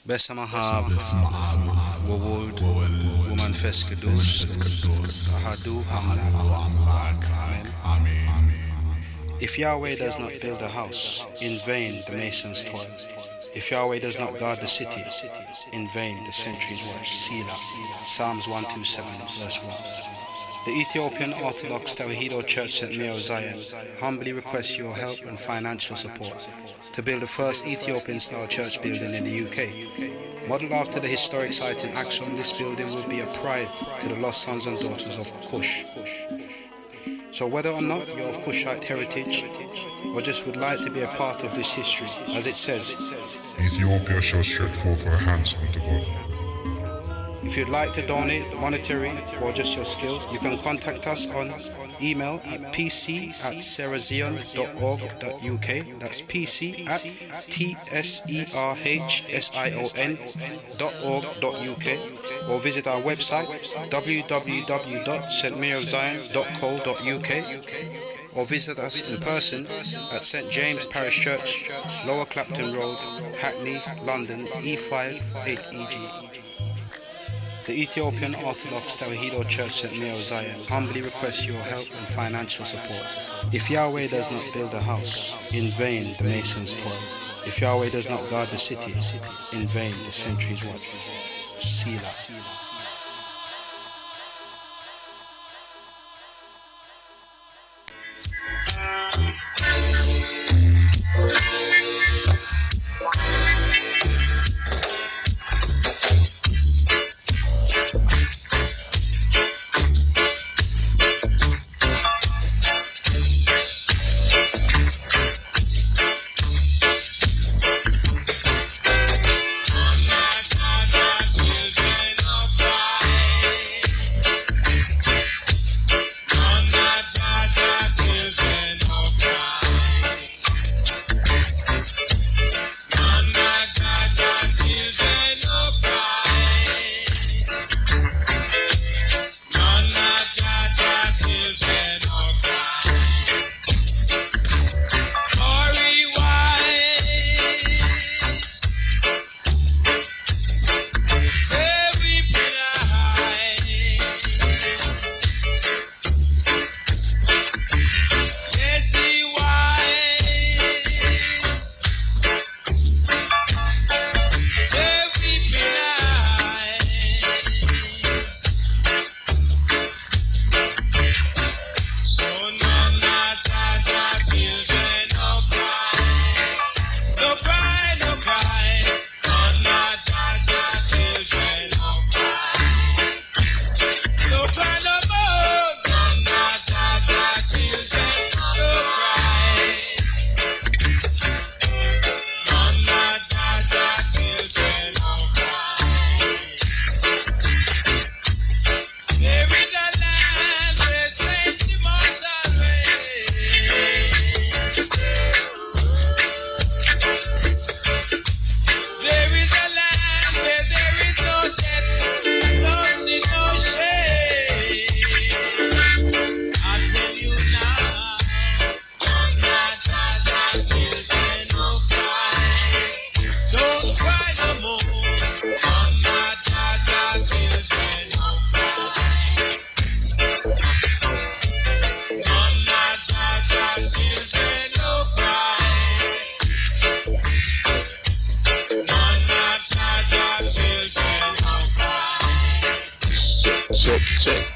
Besa Mahab, Wawud, Woman Feskadus, Ahadu Hamlak. Amen. If Yahweh does not build a house, in vain the masons toil. If Yahweh does not guard the city, in vain the sentries watch. Selah. Psalms 127, verse 1. The Ethiopian Orthodox Tawahedo Church St. Mary of Zion humbly requests your help and financial support to build the first Ethiopian-style church building in the UK. Modeled after the historic site in Axum, this building will be a pride to the lost sons and daughters of Cush. So whether or not you're of Cushite heritage, or just would like to be a part of this history, as it says, Ethiopia shall stretch forth her hands unto God. if you'd like to donate monetary or just your skills, you can contact us on email at pc@serzion.org.uk. That's pc@tserhsion.org.uk, or visit our website www.stmaryofzion.co.uk, or visit us in person at St. James Parish Church, Lower Clapton Road, Hackney, London, E5 8EG. The Ethiopian Orthodox Tawahedo Church St. Mary of Zion humbly requests your help and financial support. If Yahweh does not build a house, in vain the masons toil. If Yahweh does not guard the city, in vain the sentries watch. Selah.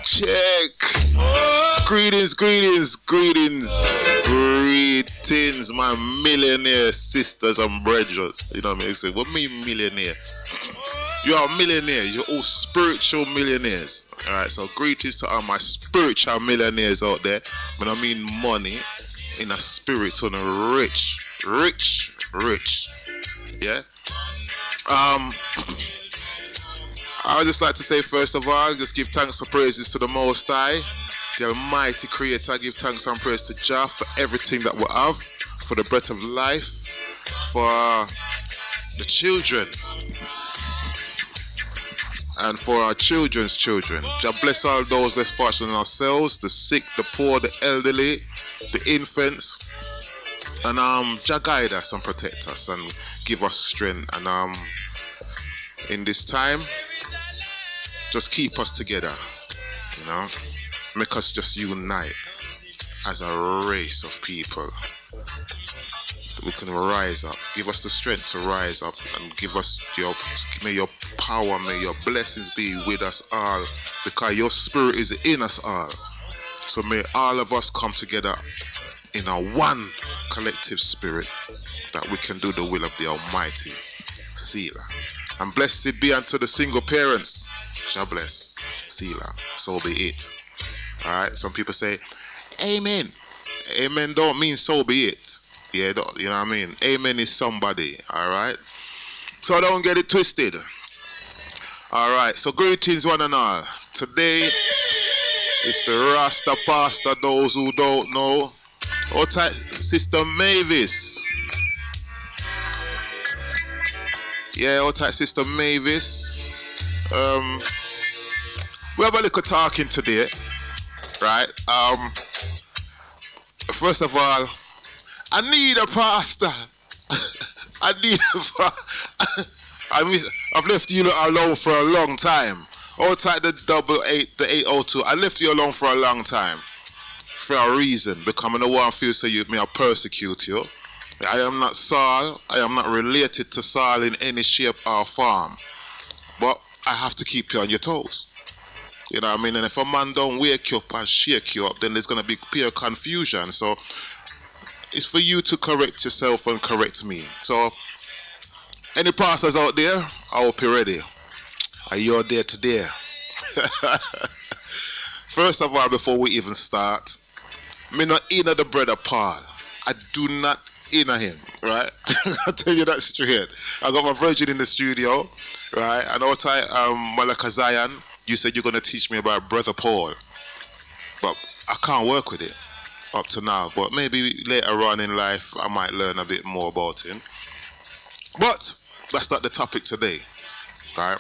Check. Greetings, my millionaire sisters and brothers. You know what I mean? Say, what mean millionaire? You are millionaires. You're all spiritual millionaires. All right. So greetings to all my spiritual millionaires out there. When I mean money in a spirit, on a rich. Yeah. I would just like to say, first of all, just give thanks and praises to the Most High, the Almighty Creator. Give thanks and praise to Jah for everything that we have, for the breath of life, for the children, and for our children's children. Jah bless all those less fortunate than ourselves, the sick, the poor, the elderly, the infants, and Jah guide us and protect us and give us strength. And in this time, just keep us together, you know, make us just unite as a race of people. We can rise up. Give us the strength to rise up and give us may your power, may your blessings be with us all, because your spirit is in us all. So may all of us come together in a one collective spirit that we can do the will of the Almighty Selah. And blessed be unto the single parents. Shall bless. Selah. So be it. Alright, some people say, Amen. Amen don't mean so be it. Yeah, you know what I mean? Amen is somebody. Alright. So don't get it twisted. Alright, so greetings one and all. Today is the Rasta Pastor, those who don't know. Hold tight, Sister Mavis. Yeah, hold tight, Sister Mavis. We have a little talking today, right? First of all, I need a pastor. I need a pastor. I've left you alone for a long time. Hold tight the 88, the 802. I left you alone for a long time. For a reason. Because I don't want to feel so you may persecute you. I am not Saul. I am not related to Saul in any shape or form. But I have to keep you on your toes. You know what I mean? And if a man don't wake you up and shake you up, then there's going to be pure confusion. So it's for you to correct yourself and correct me. So any pastors out there, I hope you're ready. Are you there today? First of all, before we even start, me not inner the brother Paul. I do not inner him, right? I'll tell you that straight. I got my virgin in the studio, right? And all time, Malaka Zion, you said you're going to teach me about brother Paul. But I can't work with it up to now. But maybe later on in life, I might learn a bit more about him. But that's not the topic today, right?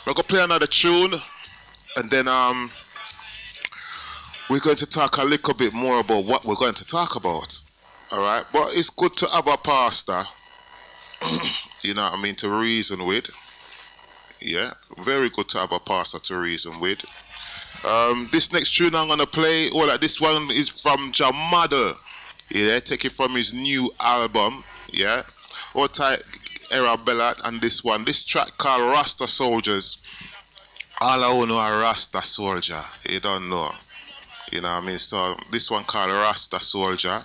We're going to play another tune. And then we're going to talk a little bit more about what we're going to talk about. Alright, but it's good to have a pastor, you know what I mean, to reason with. Yeah, very good to have a pastor to reason with. This next tune I'm going to play, this one is from Jamadal. Yeah, take it from his new album. Yeah, all tight Era Bellat, and this track called Rasta Soldiers. All I know are Rasta Soldier. You don't know. You know what I mean? So this one called Rasta Soldier.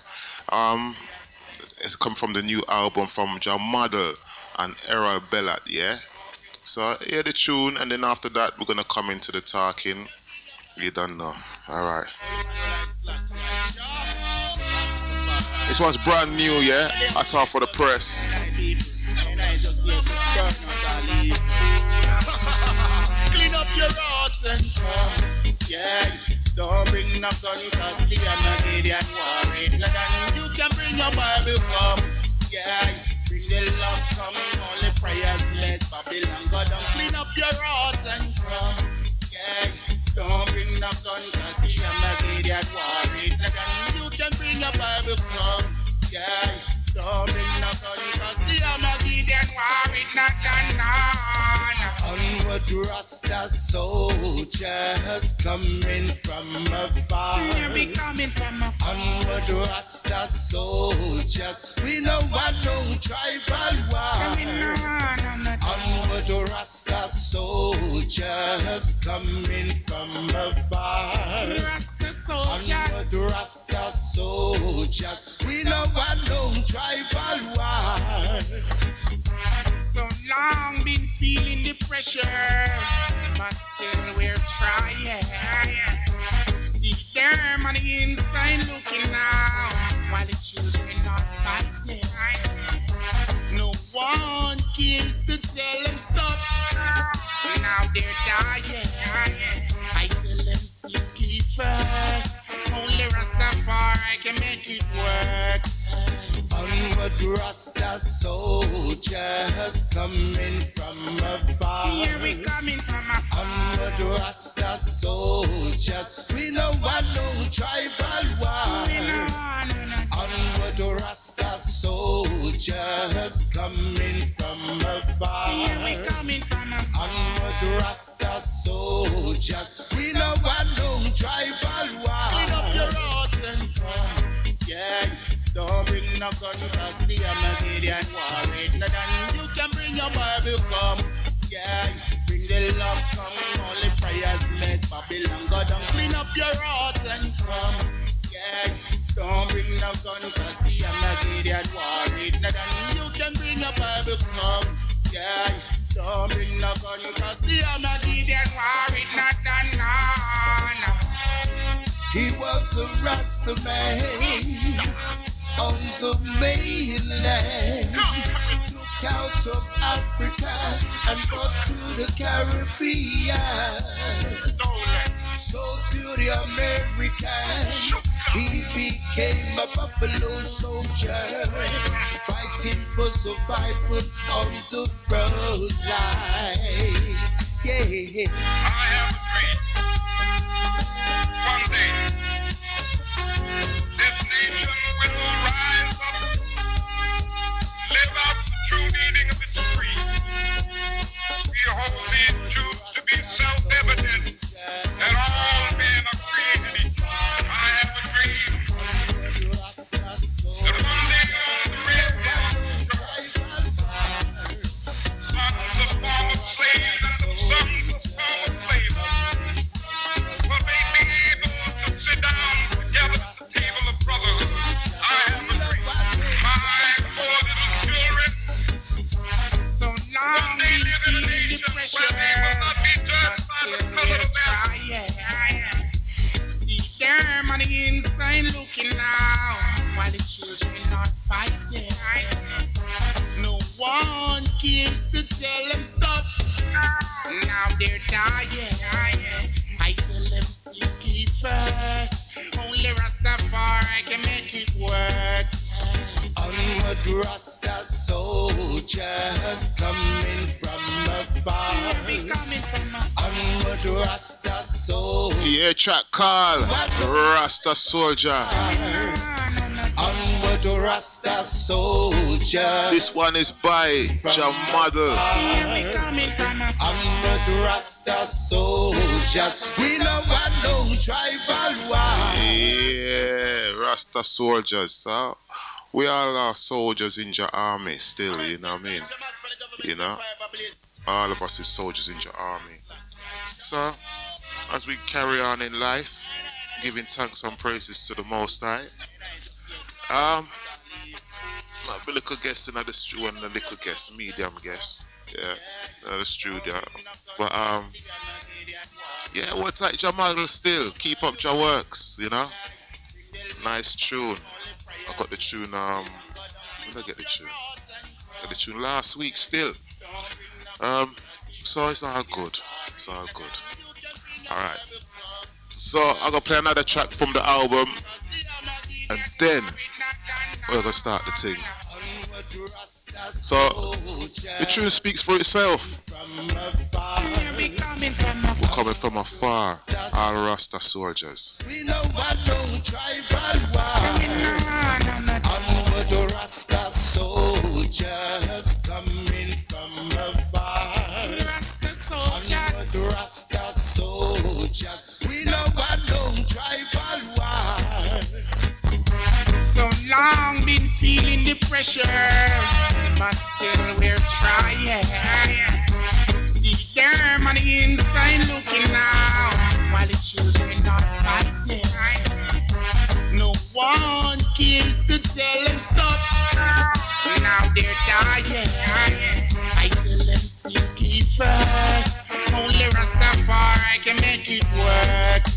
It's come from the new album from Jamadal and Era Bellat, yeah? So hear the tune, and then after that we're gonna come into the talking. You don't know. Alright. This one's brand new, yeah? I talk for the press. Clean up your hearts and come, yeah. Don't bring no gun, cause the Armageddon war ain't nothing. You can bring your Bible, come, yeah. Bring the love, come, only prayers let Babylon go down. Clean up your hearts and come, yeah. Don't bring no gun, cause the Armageddon war ain't nothing. You can bring your Bible, come, yeah. Don't bring no gun, cause the Armageddon war ain't nothing. Onward Rasta soldiers coming from afar. Where we coming from afar? Onward Rasta soldiers, we no want no tribal war. Onward Rasta soldiers coming from afar. Rasta soldiers. Onward Rasta soldiers, we no want no tribal war. So long been feeling the pressure, but still we're trying. See them on the inside looking now, while the children are fighting. No one cares to tell them stop. Now they're dying. I tell them seek keepers, only Rastafari can make it work. Onward Rasta soldiers coming from afar. Here we coming from afar. Onward Rasta soldiers, we no want no tribal war. Onward Rasta soldiers coming from afar. Here we coming from Rasta soldiers, we no want no tribal war. Clean up your heart and come, yeah. Don't bring no gun, cause the Armageddon war ain't no done. You can bring your Bible, come, yeah. Bring the love, come, only prayers make Babylon go down. Clean up your heart and come, yeah. Don't bring no gun, cause the Armageddon war ain't no done. You can bring your Bible, come, yeah. Don't bring no gun, cause the Armageddon war is not done. No. He was a Rasta man on the mainland. Took out of Africa and brought to the Caribbean. Sold to the Americans. He became a buffalo soldier, fighting for survival on the front line. Yeah. I have a dream. One day, this nation will rise up, live out the true meaning of its creed. We hold these truths to be self-evident, that all men are created equal. I have a dream that one day all the red men sons of former slaves and the sons of former slaves will they be able to sit down together at the table of brotherhood. I have a dream. My poor little children, So long they been live in a feeling the nation pressure, where they will not be but judged by the still color we're of their trying. See them on the inside looking out, while the children not fighting. No one cares to tell them stop. Now they're dying. I tell them seek first. Only Rastafari can make it work. Onward Rasta soldiers coming from afar. Be coming from a Onward Rasta soldiers. Yeah, track call. Rasta Soldier. Onward Rasta soldiers. This one is by Jamadal. be coming from a Onward Rasta soldiers. We no want no tribal war. Yeah, Rasta Soldiers. Huh? We all are soldiers in your army still, you know what I mean? You know? All of us is soldiers in your army. So, as we carry on in life, giving thanks and praises to the Most High, might be a little guest in the studio and a little guest, medium guest, yeah, in the studio. But yeah, what's like Jamal still? Keep up your works, you know. Nice tune. I got the tune. When did I get the tune? Got the tune last week still. So it's all good. It's all good. All right. So I'm gonna play another track from the album, and then we're gonna start the thing. So the tune speaks for itself. We're coming from afar, all Rasta soldiers. We no want no tribal war. Onward Rasta soldiers coming from afar. Onward Rasta soldiers. We no want no tribal war. So long been feeling the pressure, but still we're trying. See them on the inside looking out, while the children are fighting. No one cares to tell them stop. Now they're dying. I tell them seek first. Only Rastafari can make it work.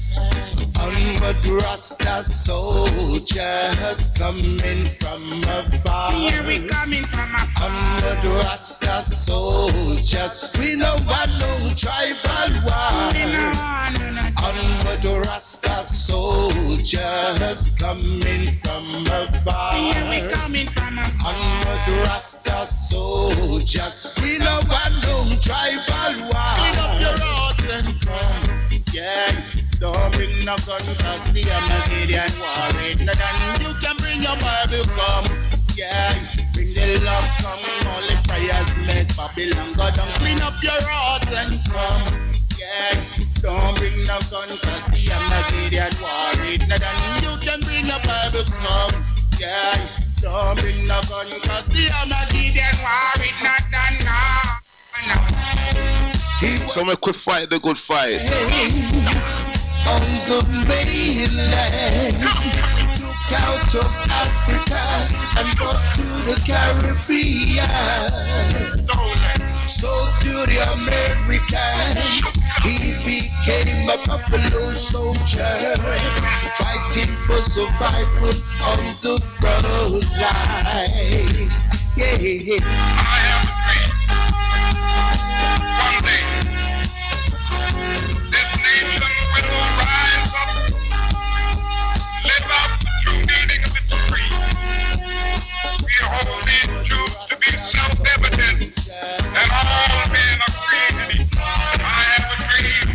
Onward Rasta soldiers coming from afar. Here we coming from afar. Onward Rasta soldiers. We no want no tribal war. Onward Rasta soldiers coming from afar. Here we coming from afar. Onward Rasta soldiers. We no want no tribal war. Clean up your heart and come, yeah. Don't bring no gun, cause the Armageddon war ain't no done. You can bring your Bible, come, yeah. Bring the love, come, only prayers make Babylon go down. Clean up your heart and come. So make we fight the good fight. On the mainland, took out of Africa and brought to the Caribbean. Sold to the Americans, he became a buffalo soldier, fighting for survival on the front line. Yeah. I have a dream. One day, this nation will rise up, live out the true meaning of its creed. We hold these truths to be self-evident, and all men are created equal. I have a dream.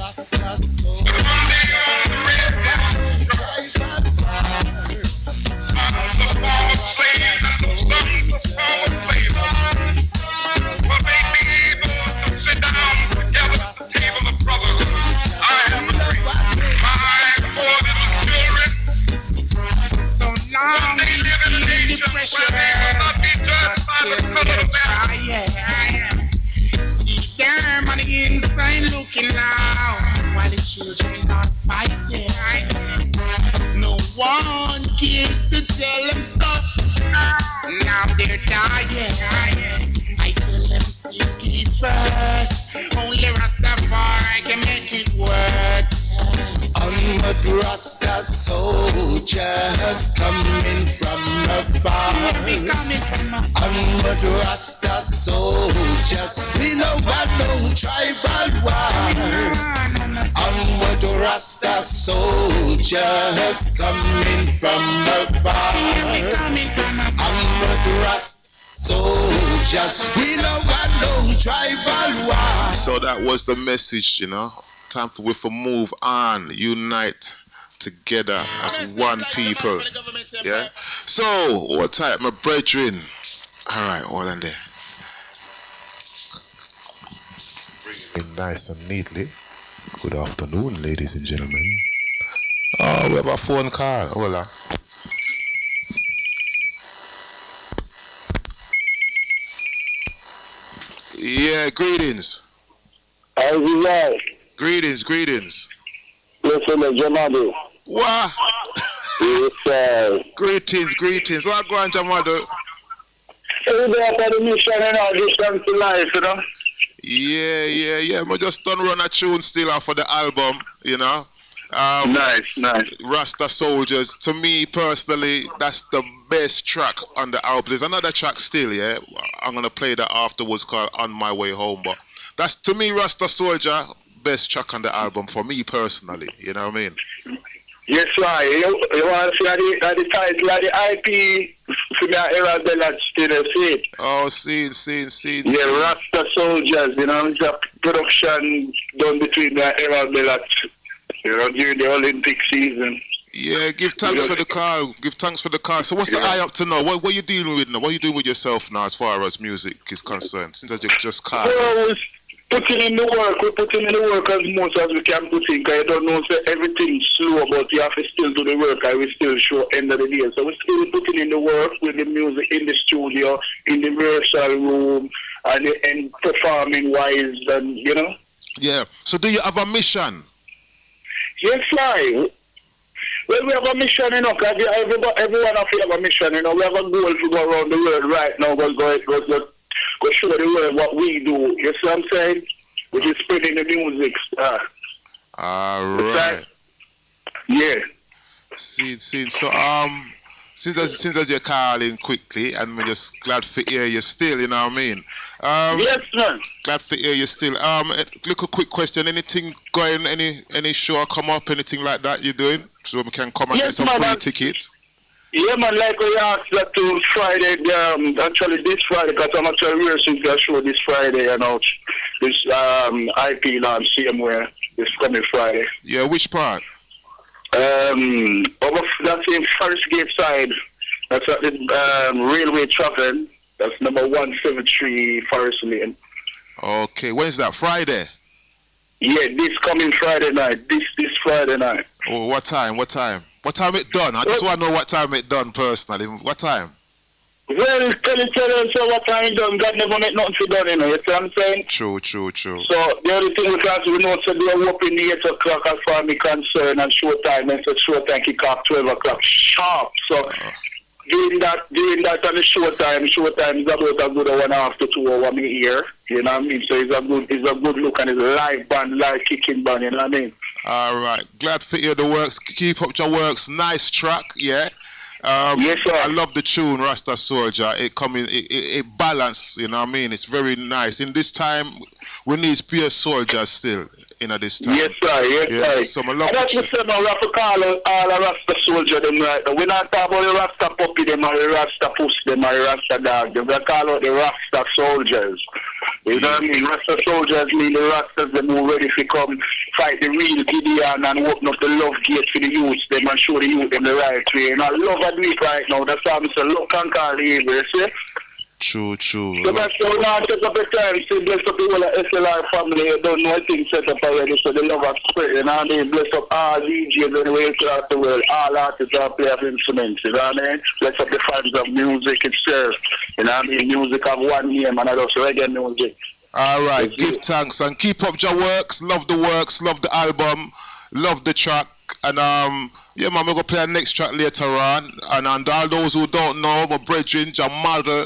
That one day all the red men the former slaves and the sons of former slaves will they be able to sit down together at the table of brotherhood. I have a dream. My poor little children, So long they been live in a feeling the nation pressure, where they will not be but judged by the still color we're of their trying. See them on the inside looking now, while the children are fighting. No one cares to tell them stop. Now they're dying. I tell them seek it first. Only Rastafari can make it work. Onward Rasta soldiers coming from afar. We coming from a Onward Rasta soldiers, we no want no tribal war. Onward Rasta soldiers coming from afar. Onward Rasta soldiers, we no want no tribal war. So that was the message, you know. Time for we to move on, unite together as one people. Yeah. So what type, my brethren? All right, all in there. In nice and neatly. Good afternoon, ladies and gentlemen. Oh, we have a phone call. Hola. Yeah, greetings. How's it going? Greetings. Listen to Jamadu. What? Yes, Greetings. What go on, Jamado? every day after the mission, this comes to life, Yeah. We just done run a tune still off for the album, you know. Nice. Rasta Soldiers. To me personally, that's the best track on the album. There's another track still, yeah. I'm gonna play that afterwards called On My Way Home, but that's to me Rasta Soldier, best track on the album for me personally. You know what I mean? Yes, right. You want to see the title of the IP for the era of the last still see. Oh, scene. Yeah, Rasta Soldiers, it's a production done between the era of the last, during the Olympic season. Yeah, give thanks for the call. So what's the eye up to now? What are you dealing with now? What are you doing with yourself now as far as music is concerned? Since you just called. Well, we're putting in the work as much as we can put in, because I don't know, so everything's slow, but you have to still do the work, I will still show end of the day. So we're still putting in the work with the music in the studio, in the rehearsal room, and performing wise, and Yeah. So do you have a mission? Yes, right. Well, we have a mission, because everyone of you have a mission, we have a goal to go around the world right now, go show the world what we do. You see what I'm saying? Which is spreading the music. All right. Yeah. See. So since as you're calling quickly, and we're just glad to hear you still. You know what I mean? Yes, man. Glad to hear you still. Look, a quick question. Anything going? Any show come up? Anything like that you're doing? So we can come and get some free tickets. Yeah, man, like we asked that to Friday, actually this Friday, because I'm actually rehearsing the show this Friday, this IP launch, somewhere, this coming Friday. Yeah, which part? That's in Forest Gate side. That's at the railway traveling. That's number 173 Forest Lane. Okay, when's that? Friday? Yeah, this coming Friday night. This Friday night. Oh, what time? What time it done? I just want to know what time it done personally. What time? Well, tell each other so what time done, God never make nothing for done, you know, you see what I'm saying? True. So the only thing we know so they are open the 8 o'clock as far as me concerned and showtime, and so showtime kick off 12 o'clock sharp. So during that on the showtime is about a good 1.5 to 2 hours me here. You know what I mean? So it's a good look and it's a live band, live kicking band, you know what I mean? Alright. Glad to hear the works. Keep up your works. Nice track, yeah. Yes, sir. I love the tune Rasta Soldier. It balance, you know what I mean? It's very nice. In this time we need pure soldiers still. This time. Yes, sir. Yes, sir. So I love and that's what said now, we have to call all the Rasta soldier them right now. We not talk about the Rasta puppy them or the Rasta puss them or the Rasta dog them. We call out the Rasta soldiers. You know what I mean? Rasta soldiers mean the Rastas them who ready to come fight the real Gideon and open up the love gate for the youth them and show the youth them the right way. And I love a do it right now. That's how I'm saying, look and call the evil, you see? True. So that's how now set up a time, say bless up the whole of SLR family, you don't know things set up already, so the love of spirit, you know what I mean? Bless up all DJs anyway across the world, all artists are play of instruments, you know what I mean? Bless up the fans of music itself, you know what I mean? Music have one name and that's reggae music. Alright, give thanks and keep up your works, love the album, love the track. And yeah man, we're gonna play our next track later on. And all those who don't know, my brethren, your model,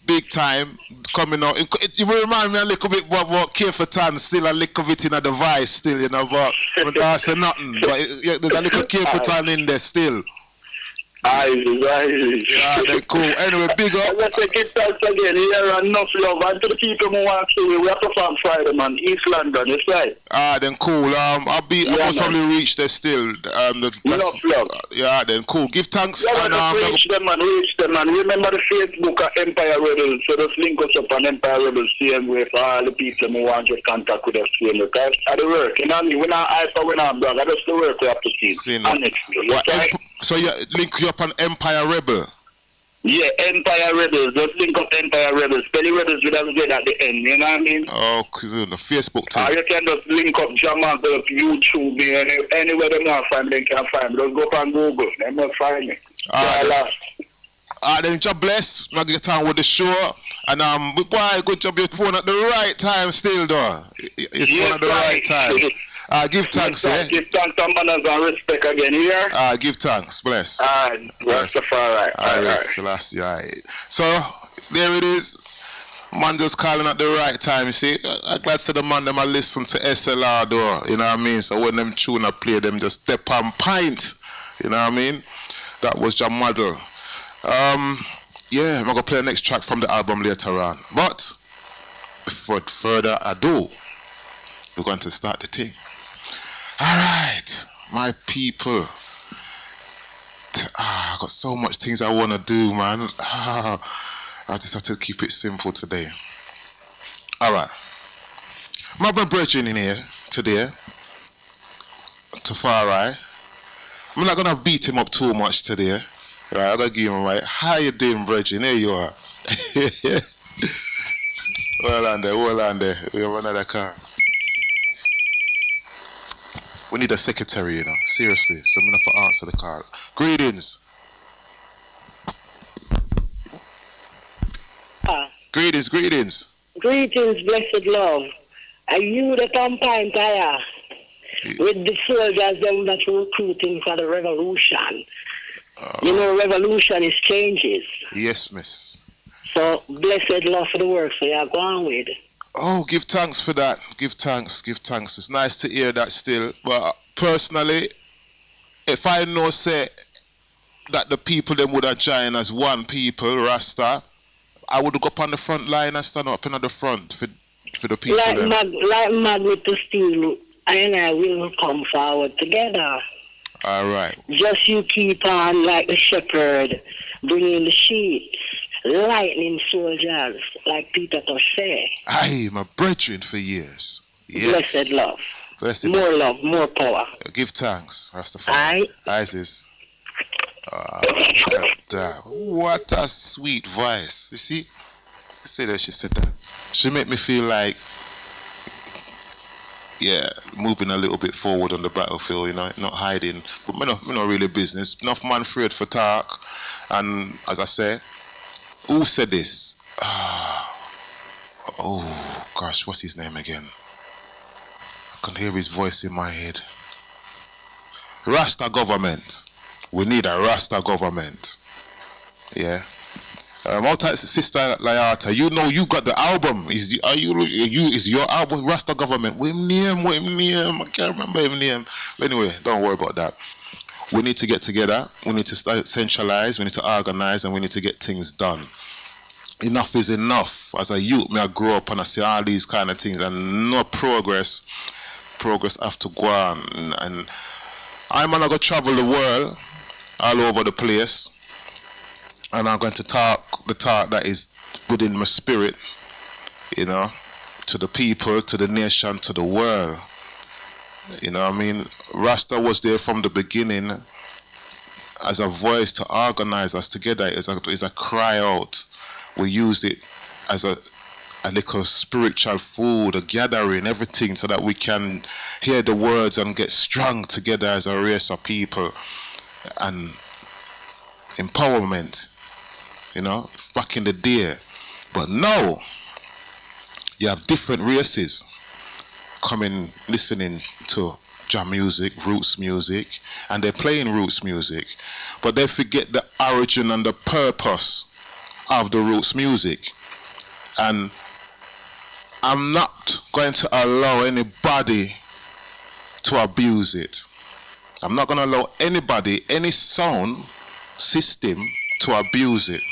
big time coming out. It will remind me a little bit about Careful Tan, still a little bit in a device still, you know, but I say nothing. But there's a little Careful Tan in there still. Yeah, they're cool. Anyway, big up. Let's take it thanks again. Here enough love. And to the people who want to see, we have to perform Friday, man. East London, it's right. Then cool. I must probably reach there still. Enough love. Yeah, then cool. Give thanks. Yeah, and reach them, man. Remember the Facebook of Empire Rebels. So just link us up on Empire Rebels same way for all the people who want to get contact with us same way. Because at the work, you know what I mean? We're not hyper, we're not brag. That's the work we have to see. Honestly. So you link you up on Empire Rebel? Yeah, Empire Rebels. Just link up Empire Rebels. Spell the Rebels with a Z at the end, you know what I mean? Oh, the Facebook thing. Or you can just link up Jamal, go up YouTube, anywhere they want to find me, they can find me. Just go up on Google, they must find me. Then job bless, I get on with the show. And boy, good job, you're phone at the right time still though. It's phone at the right time. Give thanks, Give thanks and manners and respect again here. Give thanks, bless. Rastafari. Alright, Selassie, alright. So, there it is. Man just calling at the right time, you see. I'm glad to the man them I listen to SLR though, you know what I mean? So when them tune I play them just step on pint, you know what I mean? That was your model. Yeah, I'm gonna play the next track from the album later on. But, without further ado, we're going to start the thing. Alright, my people. I got so much things I want to do, man. I just have to keep it simple today. Alright. My brethren in here today, Tafari. I'm not going to beat him up too much today. Right, I'm going to give him right. How you doing, brethren? There you are. Well on there. We have another car. We need a secretary, you know. Seriously. So I'm going to answer the call. Greetings. Greetings. Greetings, blessed love. Are you the campaign tire with the soldiers them that you're recruiting for the revolution? You know, revolution is changes. Yes, miss. So, blessed love for the work so you're going with. Oh, give thanks for that. Give thanks. It's nice to hear that still. But personally, if I know, say, that the people them would have joined as one people, Rasta, I would go up on the front line and stand up in the front for the people. Like magnet to steel, I will come forward together. All right. Just you keep on like the shepherd, bringing the sheep. Lightning soldiers, like Peter Tosh say. Aye, my brethren for years. Yes. Blessed love. Blessed more love, more power. Give thanks, Rastafari. Aye. Isis. What a sweet voice. You see? See that she said that. She made me feel like, yeah, moving a little bit forward on the battlefield, you know, not hiding. But me not really business. Enough man afraid for talk. And as I say, Who said this? Oh gosh, what's his name again? I can hear his voice in my head. Rasta government. We need a Rasta government. Yeah. Sister Layata, you know you got the album. Is your album Rasta government? What him name? I can't remember him name. But anyway, don't worry about that. We need to get together. We need to start centralize. We need to organize, and we need to get things done. Enough is enough. As a youth, I grew up and I see all these kind of things, and no progress. Progress have to go on, and I'm gonna go travel the world, all over the place. And I'm going to talk the talk that is within my spirit, you know, to the people, to the nation, to the world. You know what I mean? Rasta was there from the beginning as a voice to organize us together, as a cry out. We used it as a little spiritual food, a gathering, everything, so that we can hear the words and get strong together as a race of people. And empowerment. You know, back in the day. But now, you have different races coming, listening to jam music, roots music, and they're playing roots music. But they forget the origin and the purpose of the roots music. And I'm not going to allow anybody to abuse it. I'm not going to allow anybody, any sound system, to abuse it.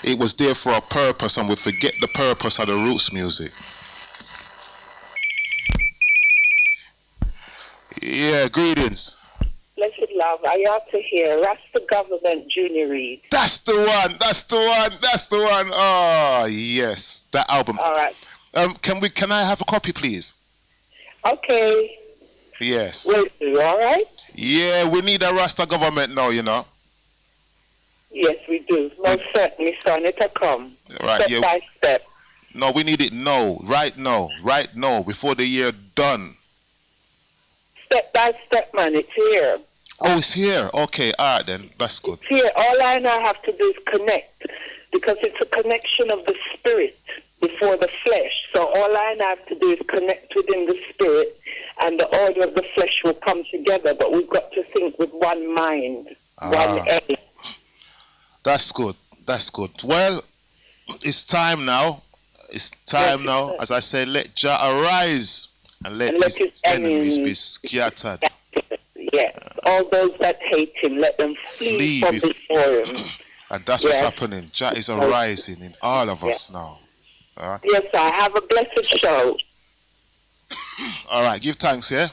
It was there for a purpose, and we forget the purpose of the roots music. Yeah, greetings. Blessed love, I ought to hear Rasta Government Junior Reid. That's the one. Oh, yes, that album. All right. Can I have a copy, please? Okay. Yes. Will do, all right? Yeah, we need a Rasta government now, you know. Yes, we do. Most certainly, son. It'll come. Right, step by step. No, we need it now, right now, before the year done. Step by step, man. It's here. Oh, it's here. Okay, all right then. That's good. It's here. All I now have to do is connect, because it's a connection of the spirit before the flesh. So all I now have to do is connect within the spirit, and the order of the flesh will come together. But we've got to think with one mind, one aim. That's good. Well, it's time now. As I say, let Jah arise and let his enemies be scattered. Yes, all those that hate him, let them flee from before him. And that's what's happening. Jah is arising in all of us now. All right? Yes, I have a blessed show. All right, give thanks, yeah?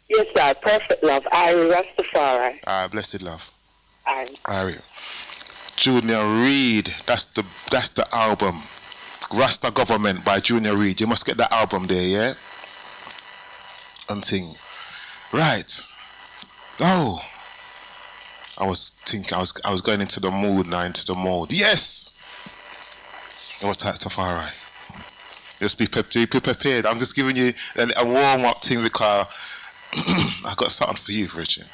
Yes, sir. Perfect love. Ari Rastafari. All right, blessed love. Ari. Junior Reid, that's the album. Rasta Government by Junior Reid. You must get that album there, yeah? And sing. Right. Oh. I was going into the mood now, into the mode. Yes! What type of TAFARI? Just be prepared. I'm just giving you a warm-up thing because I got something for you, Richard.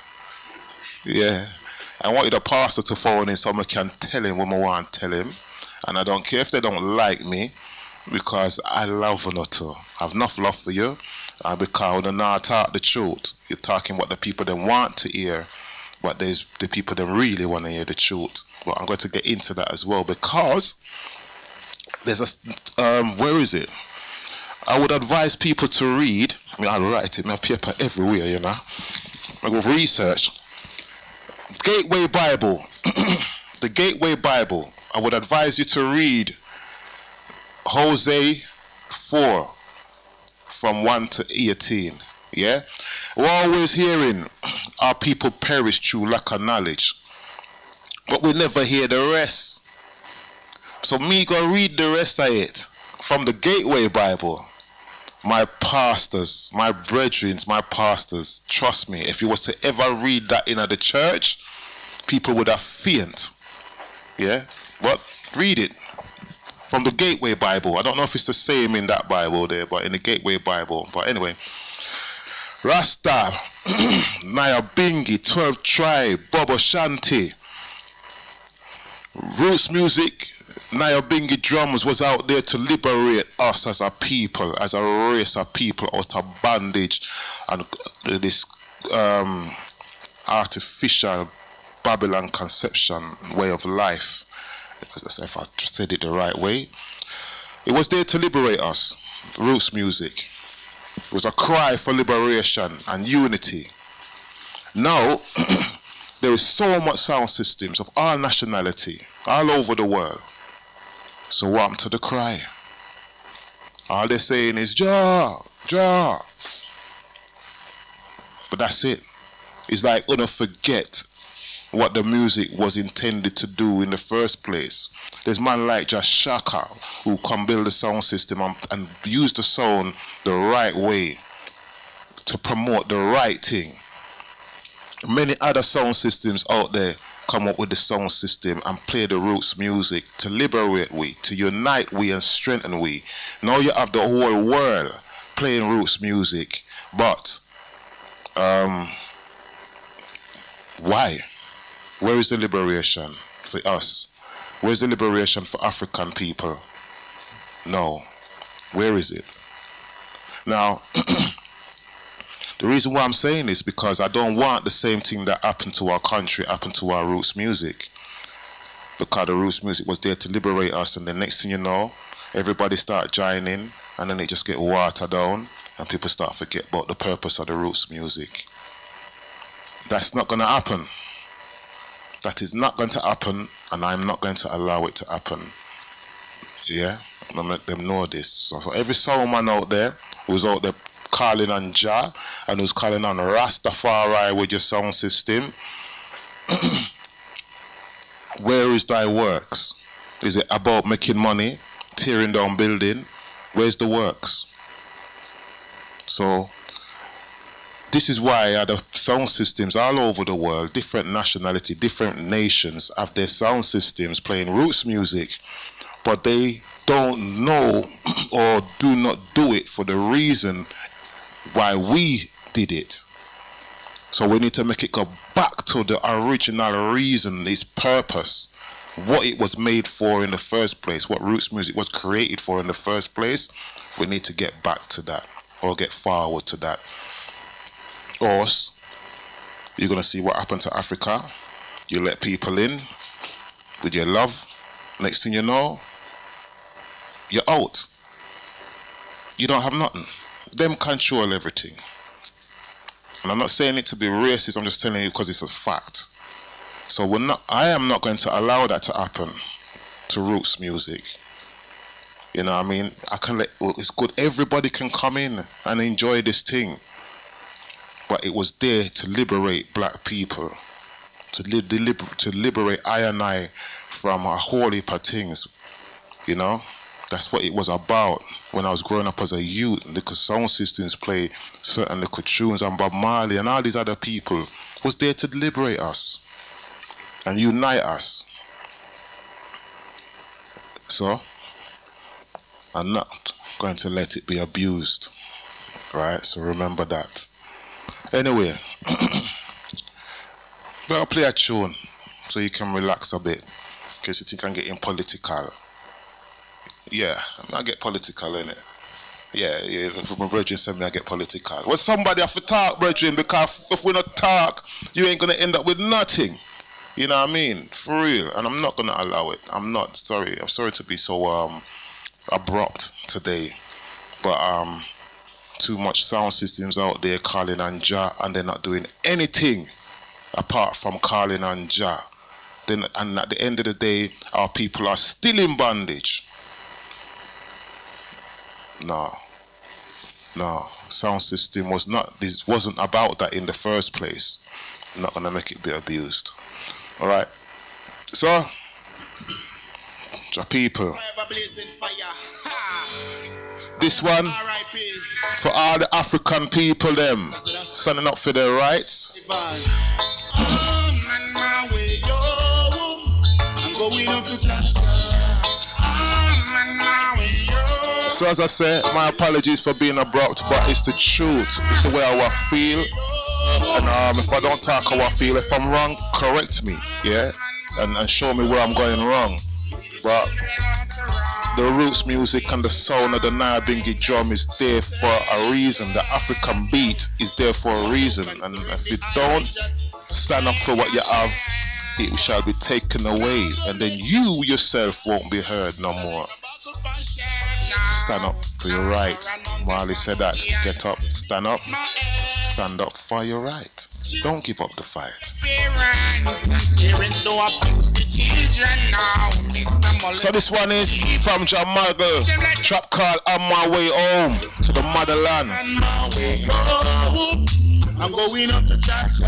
Yeah. I want you the pastor to phone in so I can tell him what I want to tell him. And I don't care if they don't like me, because I love them too. I have enough love for you. Because when I talk the truth, you're talking what the people that want to hear, but there's the people that really want to hear the truth. But I'm going to get into that as well, because there's a where is it? I would advise people to read. I mean, I'll write it in my paper everywhere, you know. I go research. Gateway Bible. The Gateway Bible. I would advise you to read Hosea 4 from 1 to 18. Yeah? We're always hearing our people perish through lack of knowledge, but we never hear the rest. So me go read the rest of it from the Gateway Bible. My pastors, my brethren, my pastors, trust me, if you was to ever read that in the church, people would have faint. Yeah? But read it from the Gateway Bible. I don't know if it's the same in that Bible there, but in the Gateway Bible. But anyway, Rasta, Nyabingi, 12 Tribe, Bobo Shanti, Roots Music, Nyabingi drums was out there to liberate us as a people, as a race of people out of bondage and this artificial Babylon conception way of life. If I said it the right way, it was there to liberate us. Roots music. It was a cry for liberation and unity. Now, there is so much sound systems of all nationality, all over the world. So what happened to the cry? All they're saying is, Jah, Jah. But that's it. It's like, gonna forget what the music was intended to do in the first place. There's man like just Shaka who can build a sound system and use the sound the right way to promote the right thing. Many other sound systems out there come up with the sound system and play the roots music to liberate we, to unite we and strengthen we. Now you have the whole world playing roots music, but why? Where is the liberation for us? Where's the liberation for African people? No. Where is it? Now, the reason why I'm saying this because I don't want the same thing that happened to our country happen to our roots music. Because the roots music was there to liberate us, and the next thing you know, everybody start joining, and then it just get watered down, and people start forget about the purpose of the roots music. That's not going to happen. That is not going to happen, and I'm not going to allow it to happen. Yeah, I'm gonna let them know this. So every soul man out there who's out there calling on Jah and who's calling on Rastafari with your sound system, where is thy works? Is it about making money, tearing down building? Where's the works? So this is why the sound systems all over the world, different nationality, different nations have their sound systems playing roots music, but they don't know or do not do it for the reason why we did it. So we need to make it go back to the original reason, its purpose, what it was made for in the first place, what roots music was created for in the first place. We need to get back to that, or get forward to that. Or else you're going to see what happened to Africa. You let people in with your love, next thing you know, you're out. You don't have nothing. Them control everything. And I'm not saying it to be racist, I'm just telling you because it's a fact. So I am not going to allow that to happen to roots music. You know what I mean? It's good, everybody can come in and enjoy this thing. But it was there to liberate black people, to liberate I and I from a whole heap of things. You know, that's what it was about when I was growing up as a youth. Because sound systems play certain little tunes, and Bob Marley and all these other people was there to liberate us and unite us. So I'm not going to let it be abused, right? So remember that. Anyway, I'll play a tune so you can relax a bit, in case you think I'm getting political. Yeah, I get political, innit? Yeah, my brethren said me I get political. Well, somebody have to talk, brethren, because if we not talk, you ain't gonna end up with nothing. You know what I mean? For real. And I'm not gonna allow it. I'm sorry to be so abrupt today, but too much sound systems out there calling on Jah, and they're not doing anything apart from calling on Jah. And at the end of the day, our people are still in bondage. No, sound system wasn't about that in the first place. I'm not gonna make it be abused. Alright, so Jah people, this one for all the African people them standing up for their rights. So as I say, my apologies for being abrupt, but it's the truth. It's the way I feel. And if I don't talk how I feel, if I'm wrong, correct me, yeah? And show me where I'm going wrong. But the roots music and the sound of the Nyabingi drum is there for a reason. The African beat is there for a reason. And if you don't stand up for what you have, it shall be taken away. And then you yourself won't be heard no more. Stand up for your right. Marley said that. Get up, stand up for your right. Don't give up the fight. So this one is from Jamal, trap called On My Way Home to the Motherland. I'm going up to Chacha.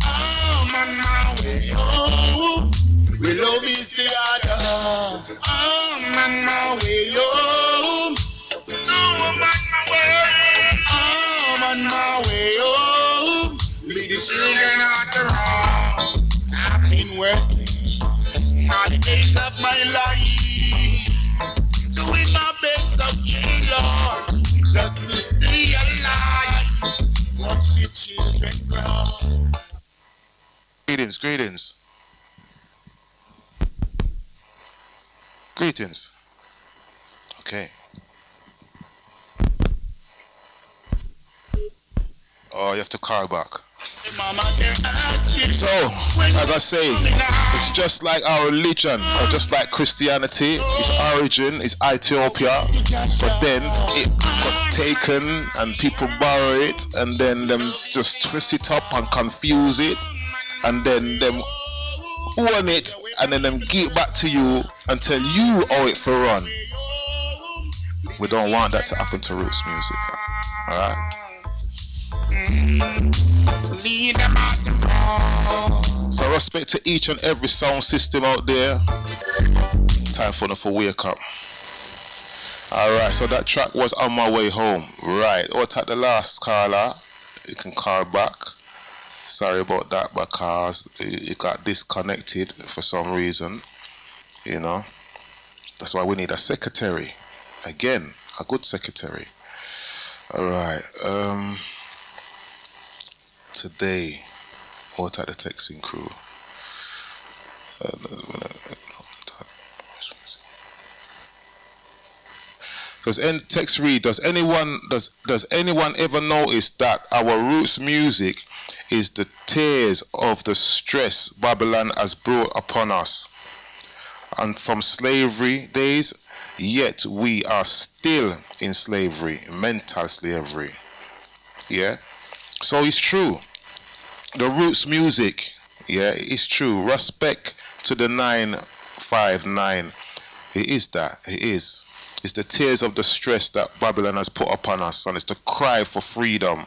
I'm on my way home. We love is the other. I'm on my way home. I'm on my way. I'm on my way home. Lead the children on the road. I've been working all the days of my life, doing my best, okay, Lord, just to stay alive. Watch the children grow. Greetings. Okay. Oh, you have to call back. So, as I say, it's just like our religion, or just like Christianity. Its origin is Ethiopia, but then it got taken and people borrow it, and then them just twist it up and confuse it, and then them own it, and then them give it back to you and tell you how it for run. We don't want that to happen to roots music. Alright? So respect to each and every sound system out there. Time for them to wake up. Alright, so that track was On My Way Home. Right, out at the last caller, you can call back. Sorry about that, because it got disconnected for some reason. You know, that's why we need a secretary. Again, a good secretary. Alright, today, out at the texting crew. Text read, does anyone ever notice that our roots music is the tears of the stress Babylon has brought upon us, and from slavery days, yet we are still in slavery, mental slavery. Yeah, so it's true. The roots music, yeah, it's true. Respect to the 959. It is that. It is. It's the tears of the stress that Babylon has put upon us, and it's the cry for freedom.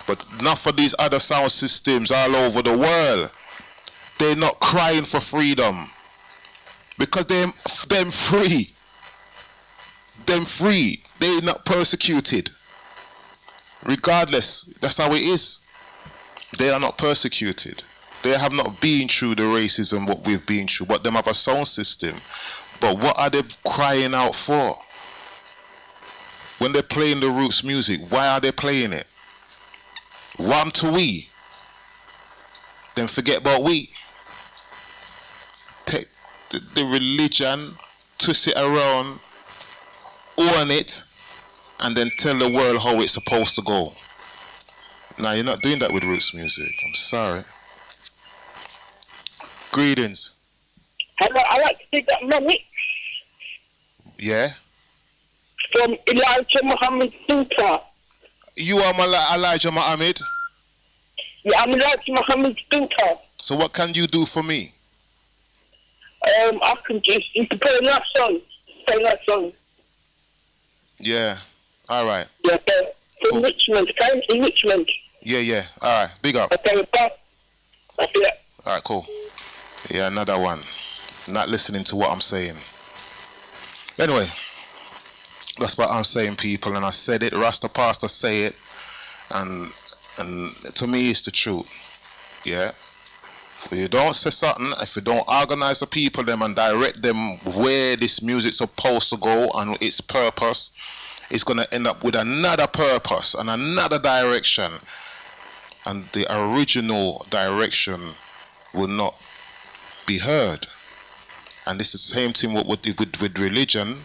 But not for these other sound systems all over the world. They're not crying for freedom, because them free. Them free. They're not persecuted. Regardless, that's how it is. They are not persecuted. They have not been through the racism what we've been through, but them have a sound system. But what are they crying out for? When they're playing the roots music, why are they playing it? One to we. Then forget about we. Take the religion, twist it around, own it, and then tell the world how it's supposed to go. Now, you're not doing that with roots music. I'm sorry. Greetings. Hello, I like to take that money. Yeah? From Elijah Muhammad Tuta. You are Elijah Muhammad? Yeah, I'm Elijah Muhammad Tuta. So what can you do for me? I can just, you can play that song. Play that song. Yeah. Alright. Yeah, from Richmond. Okay? In Richmond. Yeah. Alright. Big up. Okay, bye. That's it. Alright, cool. Yeah, another one. Not listening to what I'm saying. Anyway, that's what I'm saying, people, and I said it. Rasta Pastor say it, and to me, it's the truth. Yeah. If you don't say something, if you don't organize the people them and direct them where this music's supposed to go and its purpose, it's gonna end up with another purpose and another direction, and the original direction will not be heard. And this is the same thing with religion.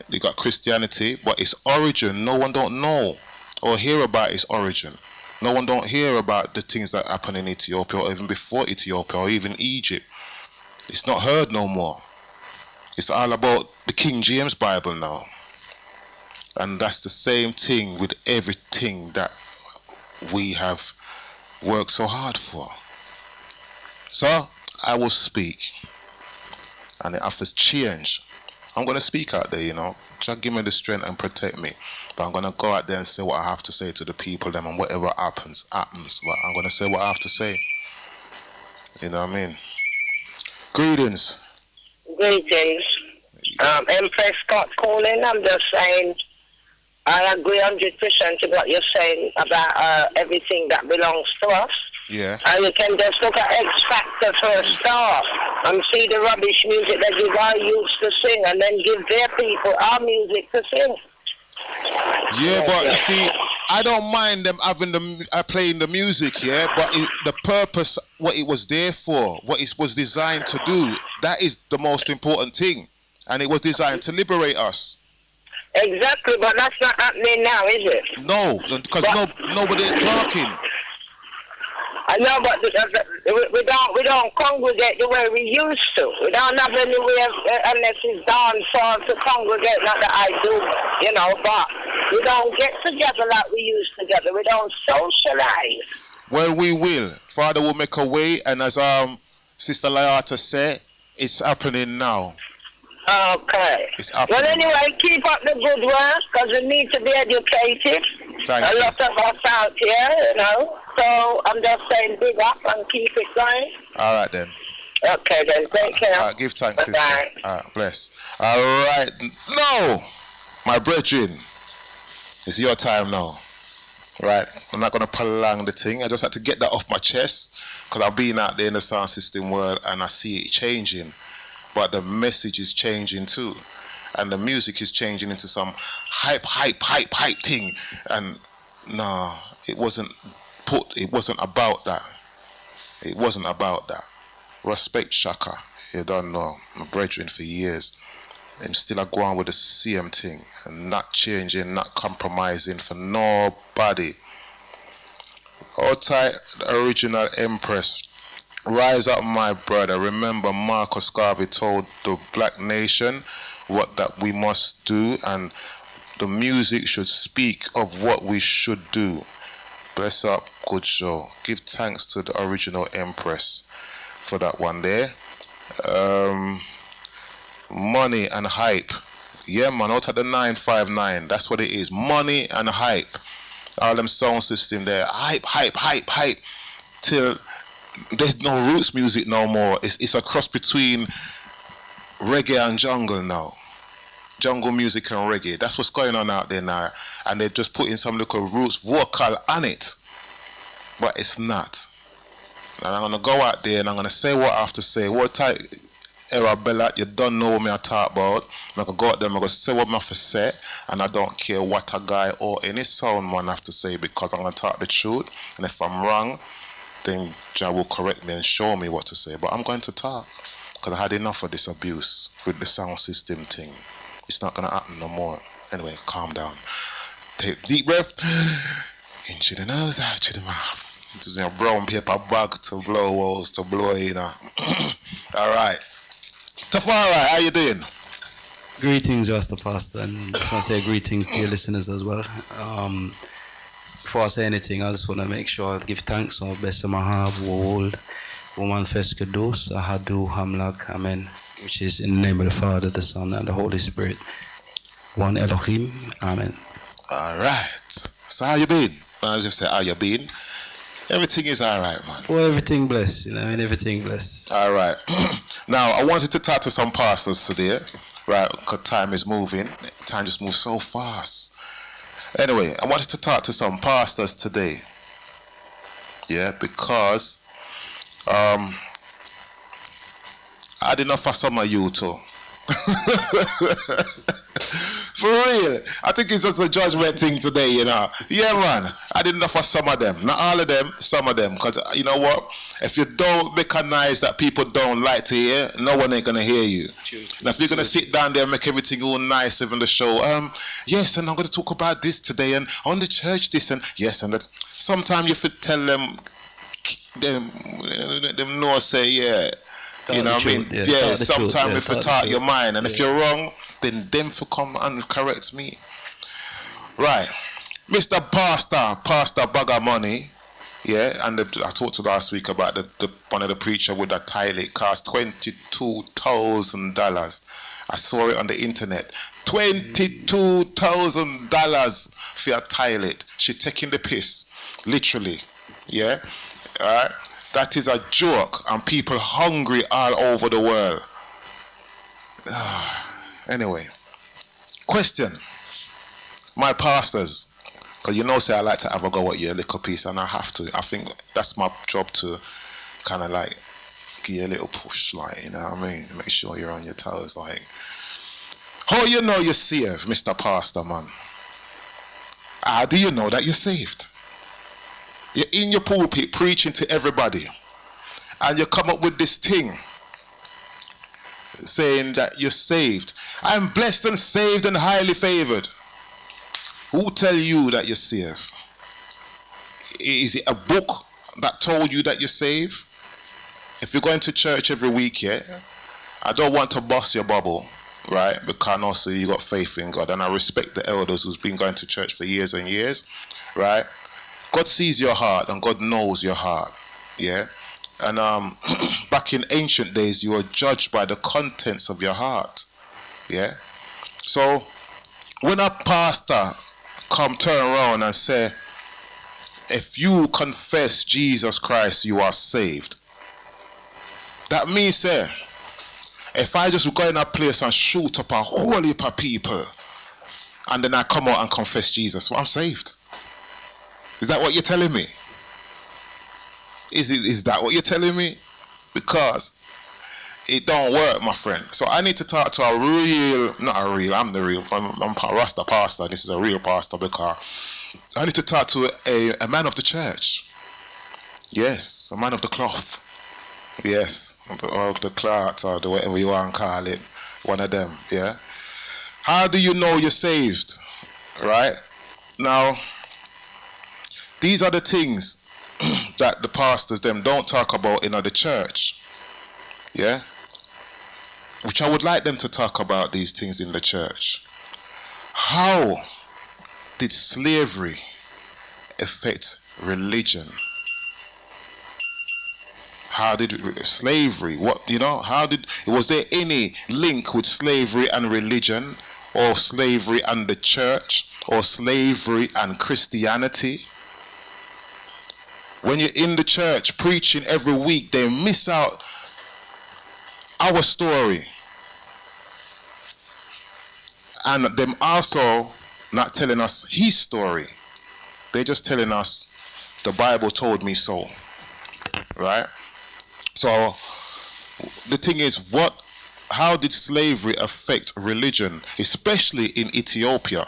You got Christianity, but its origin, no one don't know or hear about its origin. No one don't hear about the things that happen in Ethiopia, or even before Ethiopia, or even Egypt. It's not heard no more. It's all about the King James Bible now. And that's the same thing with everything that we have worked so hard for. So I will speak, and it offers change. I'm going to speak out there, you know. Just give me the strength and protect me. But I'm going to go out there and say what I have to say to the people, them, and whatever happens. But I'm going to say what I have to say. You know what I mean? Greetings. Greetings. Empress Scott calling. I'm just saying, I agree 100% to what you're saying about everything that belongs to us. Yeah. You can just look at X Factor for a start and see the rubbish music that you guys used to sing, and then give their people our music to sing. Yeah, but you see, I don't mind them having playing the music, yeah. But the purpose, what it was there for, what it was designed to do, that is the most important thing, and it was designed to liberate us. Exactly, but that's not happening now, is it? No, because nobody talking. I know, but we don't congregate the way we used to. We don't have any way unless it's dance to congregate. Not that I do, you know, but we don't get together like we used together. We don't socialize. Well, we will. Father will make a way, and as Sister Layata said, it's happening now. Okay. It's happening. Well, anyway, keep up the good work, because we need to be educated. Thank you. A lot of us out here, you know. So I'm just saying big up and keep it going. All right then. Okay then, take care. Give thanks, Bye-bye. sister. Bless. All right. No, my brethren, it's your time now. Right, I'm not gonna prolong the thing. I just had to get that off my chest, because I've been out there in the sound system world and I see it changing. But the message is changing too, and the music is changing into some hype thing. And no, it wasn't about that. It wasn't about that. Respect Shaka. You don't know, my brethren for years. I'm still going with the same thing and not changing, not compromising for nobody. Outside the original Empress. Rise up, my brother. Remember, Marcus Garvey told the black nation what that we must do, and the music should speak of what we should do. Bless up, good show. Give thanks to the original Empress for that one there. Money and hype. Yeah, man, out of the 959, that's what it is. Money and hype. All them sound system there. Hype. Till there's no roots music no more. It's a cross between reggae and jungle now. Jungle music and reggae. That's what's going on out there now. And they're just putting some little roots vocal on it. But it's not. And I'm going to go out there and I'm going to say what I have to say. What type Arabella, you don't know what I talk about. I'm going to go out there and I'm going to say what I have to say. And I don't care what a guy or any sound man have to say, because I'm going to talk the truth. And if I'm wrong, then Jah will correct me and show me what to say. But I'm going to talk, because I had enough of this abuse with the sound system thing. It's not going to happen no more. Anyway, calm down. Take a deep breath. In through the nose, out through the mouth. Into a brown paper bag to blow walls, to blow, you know. All right. Tafari, how you doing? Greetings, Rasta Pastor, and I just want to say greetings to your listeners as well. Before I say anything, I just want to make sure I give thanks to Bessa Mahab, World, Woman Feskados, Ahadu, Hamlak, Amen, which is in the name of the Father, the Son, and the Holy Spirit. One Elohim, Amen. All right. So how you been? I just say how you been. Everything is all right, man. Well, everything blessed, everything blessed. All right. Now, I wanted to talk to some pastors today, right? Because time is moving. Time just moves so fast. Anyway, I wanted to talk to some pastors today. Yeah, because I had enough for some of you too. For real. I think it's just a judgment thing today, you know. Yeah, man. I didn't know for some of them. Not all of them, some of them. Because, you know what? If you don't recognize that people don't like to hear, no one ain't going to hear you. Now, if you're going to sit down there and make everything all nice even the show, yes, and I'm going to talk about this today, and on the church this, and yes, and that. Sometimes you have to tell them no say, yeah. You know what I mean? Yeah, sometimes if you talk your mind, and if you're wrong, then them for come and correct me. Right. Mr. Pastor Bugger Money. Yeah, and I talked to last week about the one of the preacher with that tile. It cost $22,000. I saw it on the internet. $22,000 for a toilet. She taking the piss, literally. Yeah, all right. That is a joke, and people hungry all over the world. Anyway, question. My pastors, because you know, say I like to have a go at you a little piece, and I have to. I think that's my job to kind of like give you a little push, like, you know what I mean? Make sure you're on your toes, like. How you know you're saved, Mr. Pastor, man? How do you know that you're saved? You're in your pulpit preaching to everybody, and you come up with this thing saying that you're saved. I'm blessed and saved and highly favored. Who tell you that you're saved? Is it a book that told you that you're saved? If you're going to church every week, yeah, I don't want to bust your bubble, right? Because also you got faith in God, and I respect the elders who's been going to church for years and years, right? God sees your heart and God knows your heart, yeah? And back in ancient days, you were judged by the contents of your heart, yeah? So when a pastor turn around and say, if you confess Jesus Christ, you are saved. That means, say, if I just go in a place and shoot up a whole heap of people, and then I come out and confess Jesus, well, I'm saved. Is that what you're telling me? Is that what you're telling me? Because it don't work, my friend. So I need to talk to I'm a RASTA pastor. This is a real pastor, because I need to talk to a man of the church. Yes, a man of the cloth. Yes, or the cloth, or the whatever you want to call it. One of them, yeah. How do you know you're saved? Right? Now, these are the things that the pastors them don't talk about in the church. Yeah? Which I would like them to talk about these things in the church. How did slavery affect religion? How did slavery, was there any link with slavery and religion, or slavery and the church, or slavery and Christianity? When you're in the church preaching every week, they miss out our story. And them also not telling us his story. They're just telling us the Bible told me so. Right? So the thing is, how did slavery affect religion, especially in Ethiopia?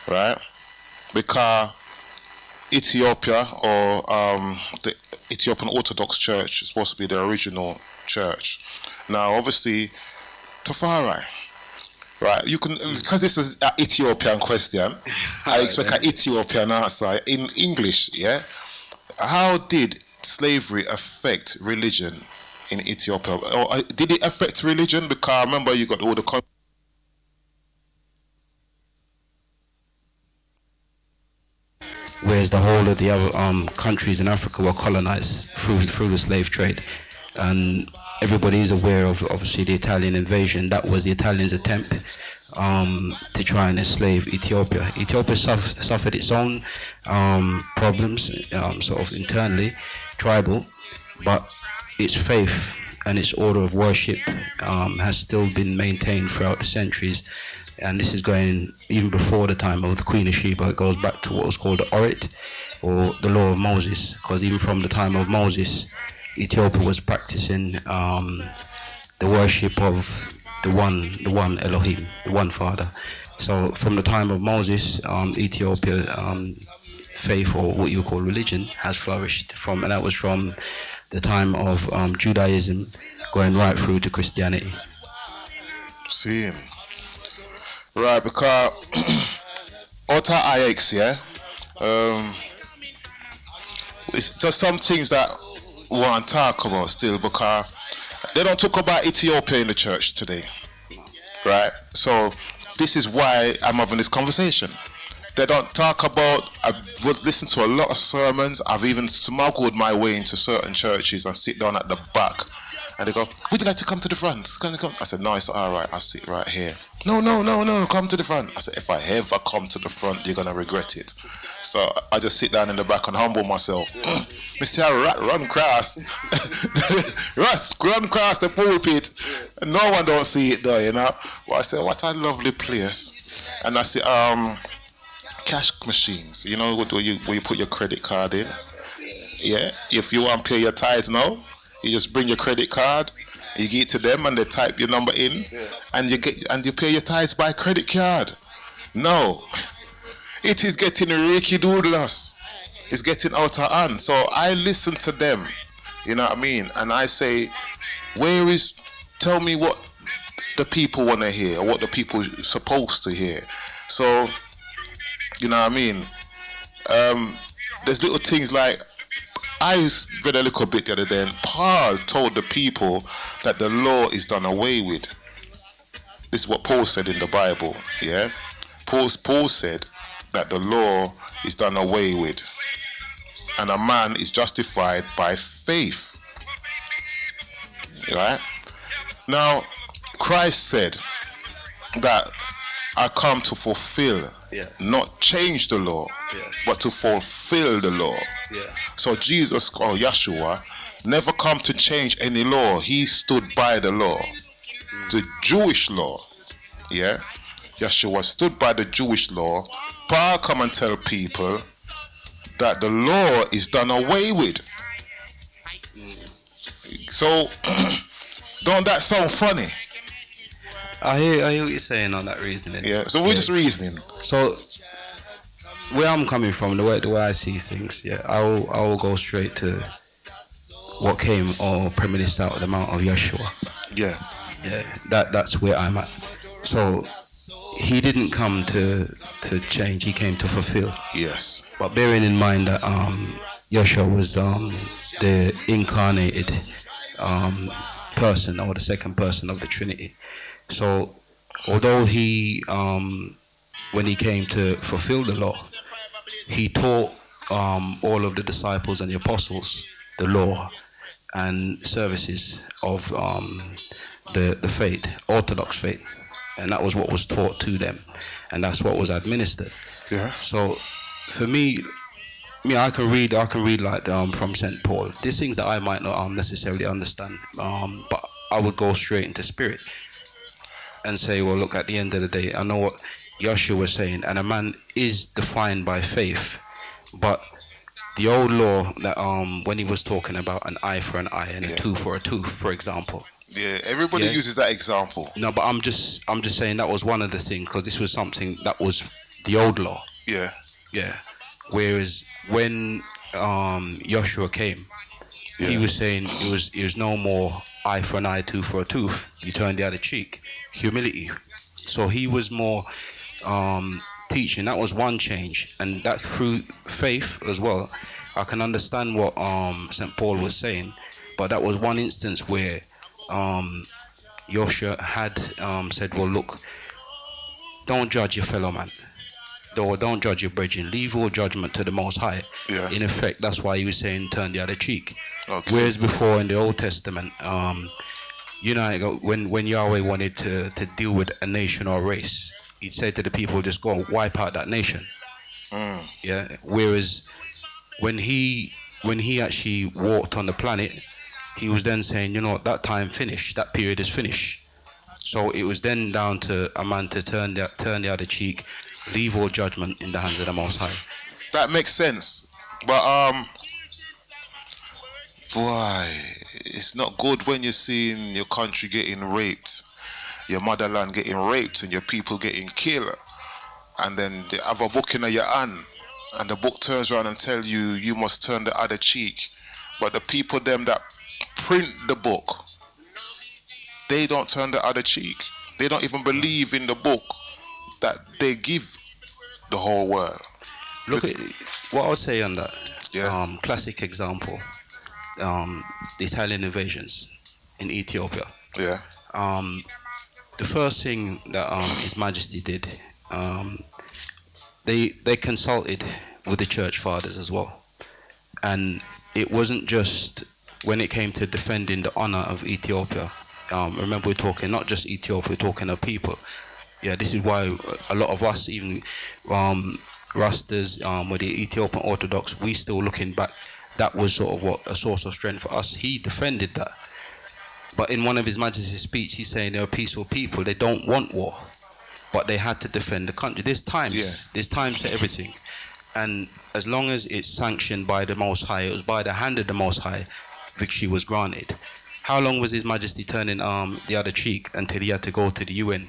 Right? Because Ethiopia, or the Ethiopian Orthodox Church, is supposed to be the original church. Now, obviously, TAFARI, right? You can, because this is an Ethiopian question, I expect an Ethiopian answer in English. Yeah, how did slavery affect religion in Ethiopia? Or did it affect religion? Because remember, you got all the whereas the whole of the other countries in Africa were colonized through the slave trade. And everybody is aware of, obviously, the Italian invasion. That was the Italians' attempt to try and enslave Ethiopia. Ethiopia suffered its own problems, sort of internally, tribal, but its faith and its order of worship has still been maintained throughout the centuries. And this is going even before the time of the Queen of Sheba. It goes back to what was called the Orit, or the Law of Moses, because even from the time of Moses, Ethiopia was practicing the worship of the one Elohim, the one Father. So from the time of Moses, Ethiopia faith, or what you call religion, has flourished from, and that was from the time of Judaism going right through to Christianity. Seeing. Right, because Ota IX, yeah? It's just some things that we want to talk about still, because they don't talk about Ethiopia in the church today. Right? So this is why I'm having this conversation. They don't talk about, I've listened to a lot of sermons, I've even smuggled my way into certain churches and sit down at the back, and they go, would you like to come to the front? Can you come? I said, no, it's alright, I'll sit right here. No, come to the front. I said, if I ever come to the front, you're gonna regret it. So I just sit down in the back and humble myself. Mr. Run cross. Run cross the pulpit. And no one don't see it though, you know. But I said, what a lovely place. And I said, cash machines, you know, where you put your credit card in. Yeah, if you want to pay your tithes now, you just bring your credit card, you give it to them, and they type your number in, and you pay your tithes by credit card. No, it is getting ricky doodless. It's getting out of hand. So I listen to them, you know what I mean, and I say, tell me what the people want to hear, or what the people are supposed to hear. So, you know what I mean? There's little things like, I read a little bit the other day, and Paul told the people that the law is done away with. This is what Paul said in the Bible, yeah? Paul said that the law is done away with, and a man is justified by faith. Right? Now, Christ said that I come to fulfill, not change the law, but to fulfill the law. So Jesus, or Yeshua, never come to change any law. He stood by the law, the Jewish law. Yeah, Yeshua stood by the Jewish law. Paul come and tell people that the law is done away with. So, don't that sound funny? I hear what you're saying on that reasoning. Yeah, so we're just reasoning. So where I'm coming from, the way I see things, I will go straight to what came or premised out of the mount of Yeshua. Yeah, that's where I'm at. So he didn't come to change, he came to fulfill. Yes. But bearing in mind that Yeshua was the incarnated person, or the second person of the Trinity. So although he when he came to fulfill the law, he taught all of the disciples and the apostles the law and services of the faith, Orthodox faith, and that was what was taught to them, and that's what was administered. Yeah. So for me, I can read like from St. Paul. There's things that I might not necessarily understand, but I would go straight into spirit and say, well, look, at the end of the day, I know what Yeshua was saying, and a man is defined by faith. But the old law that when he was talking about an eye for an eye and a tooth for a tooth, for example. Yeah, everybody uses that example. No, but I'm just saying that was one of the things, because this was something that was the old law. Yeah. Yeah. Whereas when Joshua came, he was saying it was no more eye for an eye, tooth for a tooth. You turn the other cheek. Humility. So he was more teaching. That was one change, and that through faith as well. I can understand what St. Paul was saying, but that was one instance where Joshua had said, well, look, don't judge your fellow man, or don't judge your brethren, leave all judgment to the Most High. In effect, that's why he was saying turn the other cheek. Whereas before in the Old Testament, you know, when Yahweh wanted to deal with a nation or a race, he'd say to the people, just go and wipe out that nation. Yeah. Whereas when he actually walked on the planet, he was then saying, you know, that time finished, that period is finished. So it was then down to a man to turn the other cheek, leave all judgment in the hands of the Most High. That makes sense, but boy, it's not good when you're seeing your country getting raped, your motherland getting raped, and your people getting killed. and then the other book in your hand, and the book turns around and tell you you must turn the other cheek. But the people them that print the book, they don't turn the other cheek. They don't even believe in the book that they give the whole world. Look at what I would say on that. Yeah. Classic example. The Italian invasions in Ethiopia. Yeah. The first thing that His Majesty did, they consulted with the church fathers as well, and it wasn't just when it came to defending the honor of Ethiopia. Remember, we're talking not just Ethiopia, we're talking of people. Yeah, this is why a lot of us, even Rastas, with the Ethiopian Orthodox, we still looking back. That was sort of what a source of strength for us. He defended that. But in one of His Majesty's speech, he's saying they're a peaceful people. They don't want war, but they had to defend the country. There's times for everything. And as long as it's sanctioned by the Most High, it was by the hand of the Most High, victory was granted. How long was His Majesty turning the other cheek until he had to go to the UN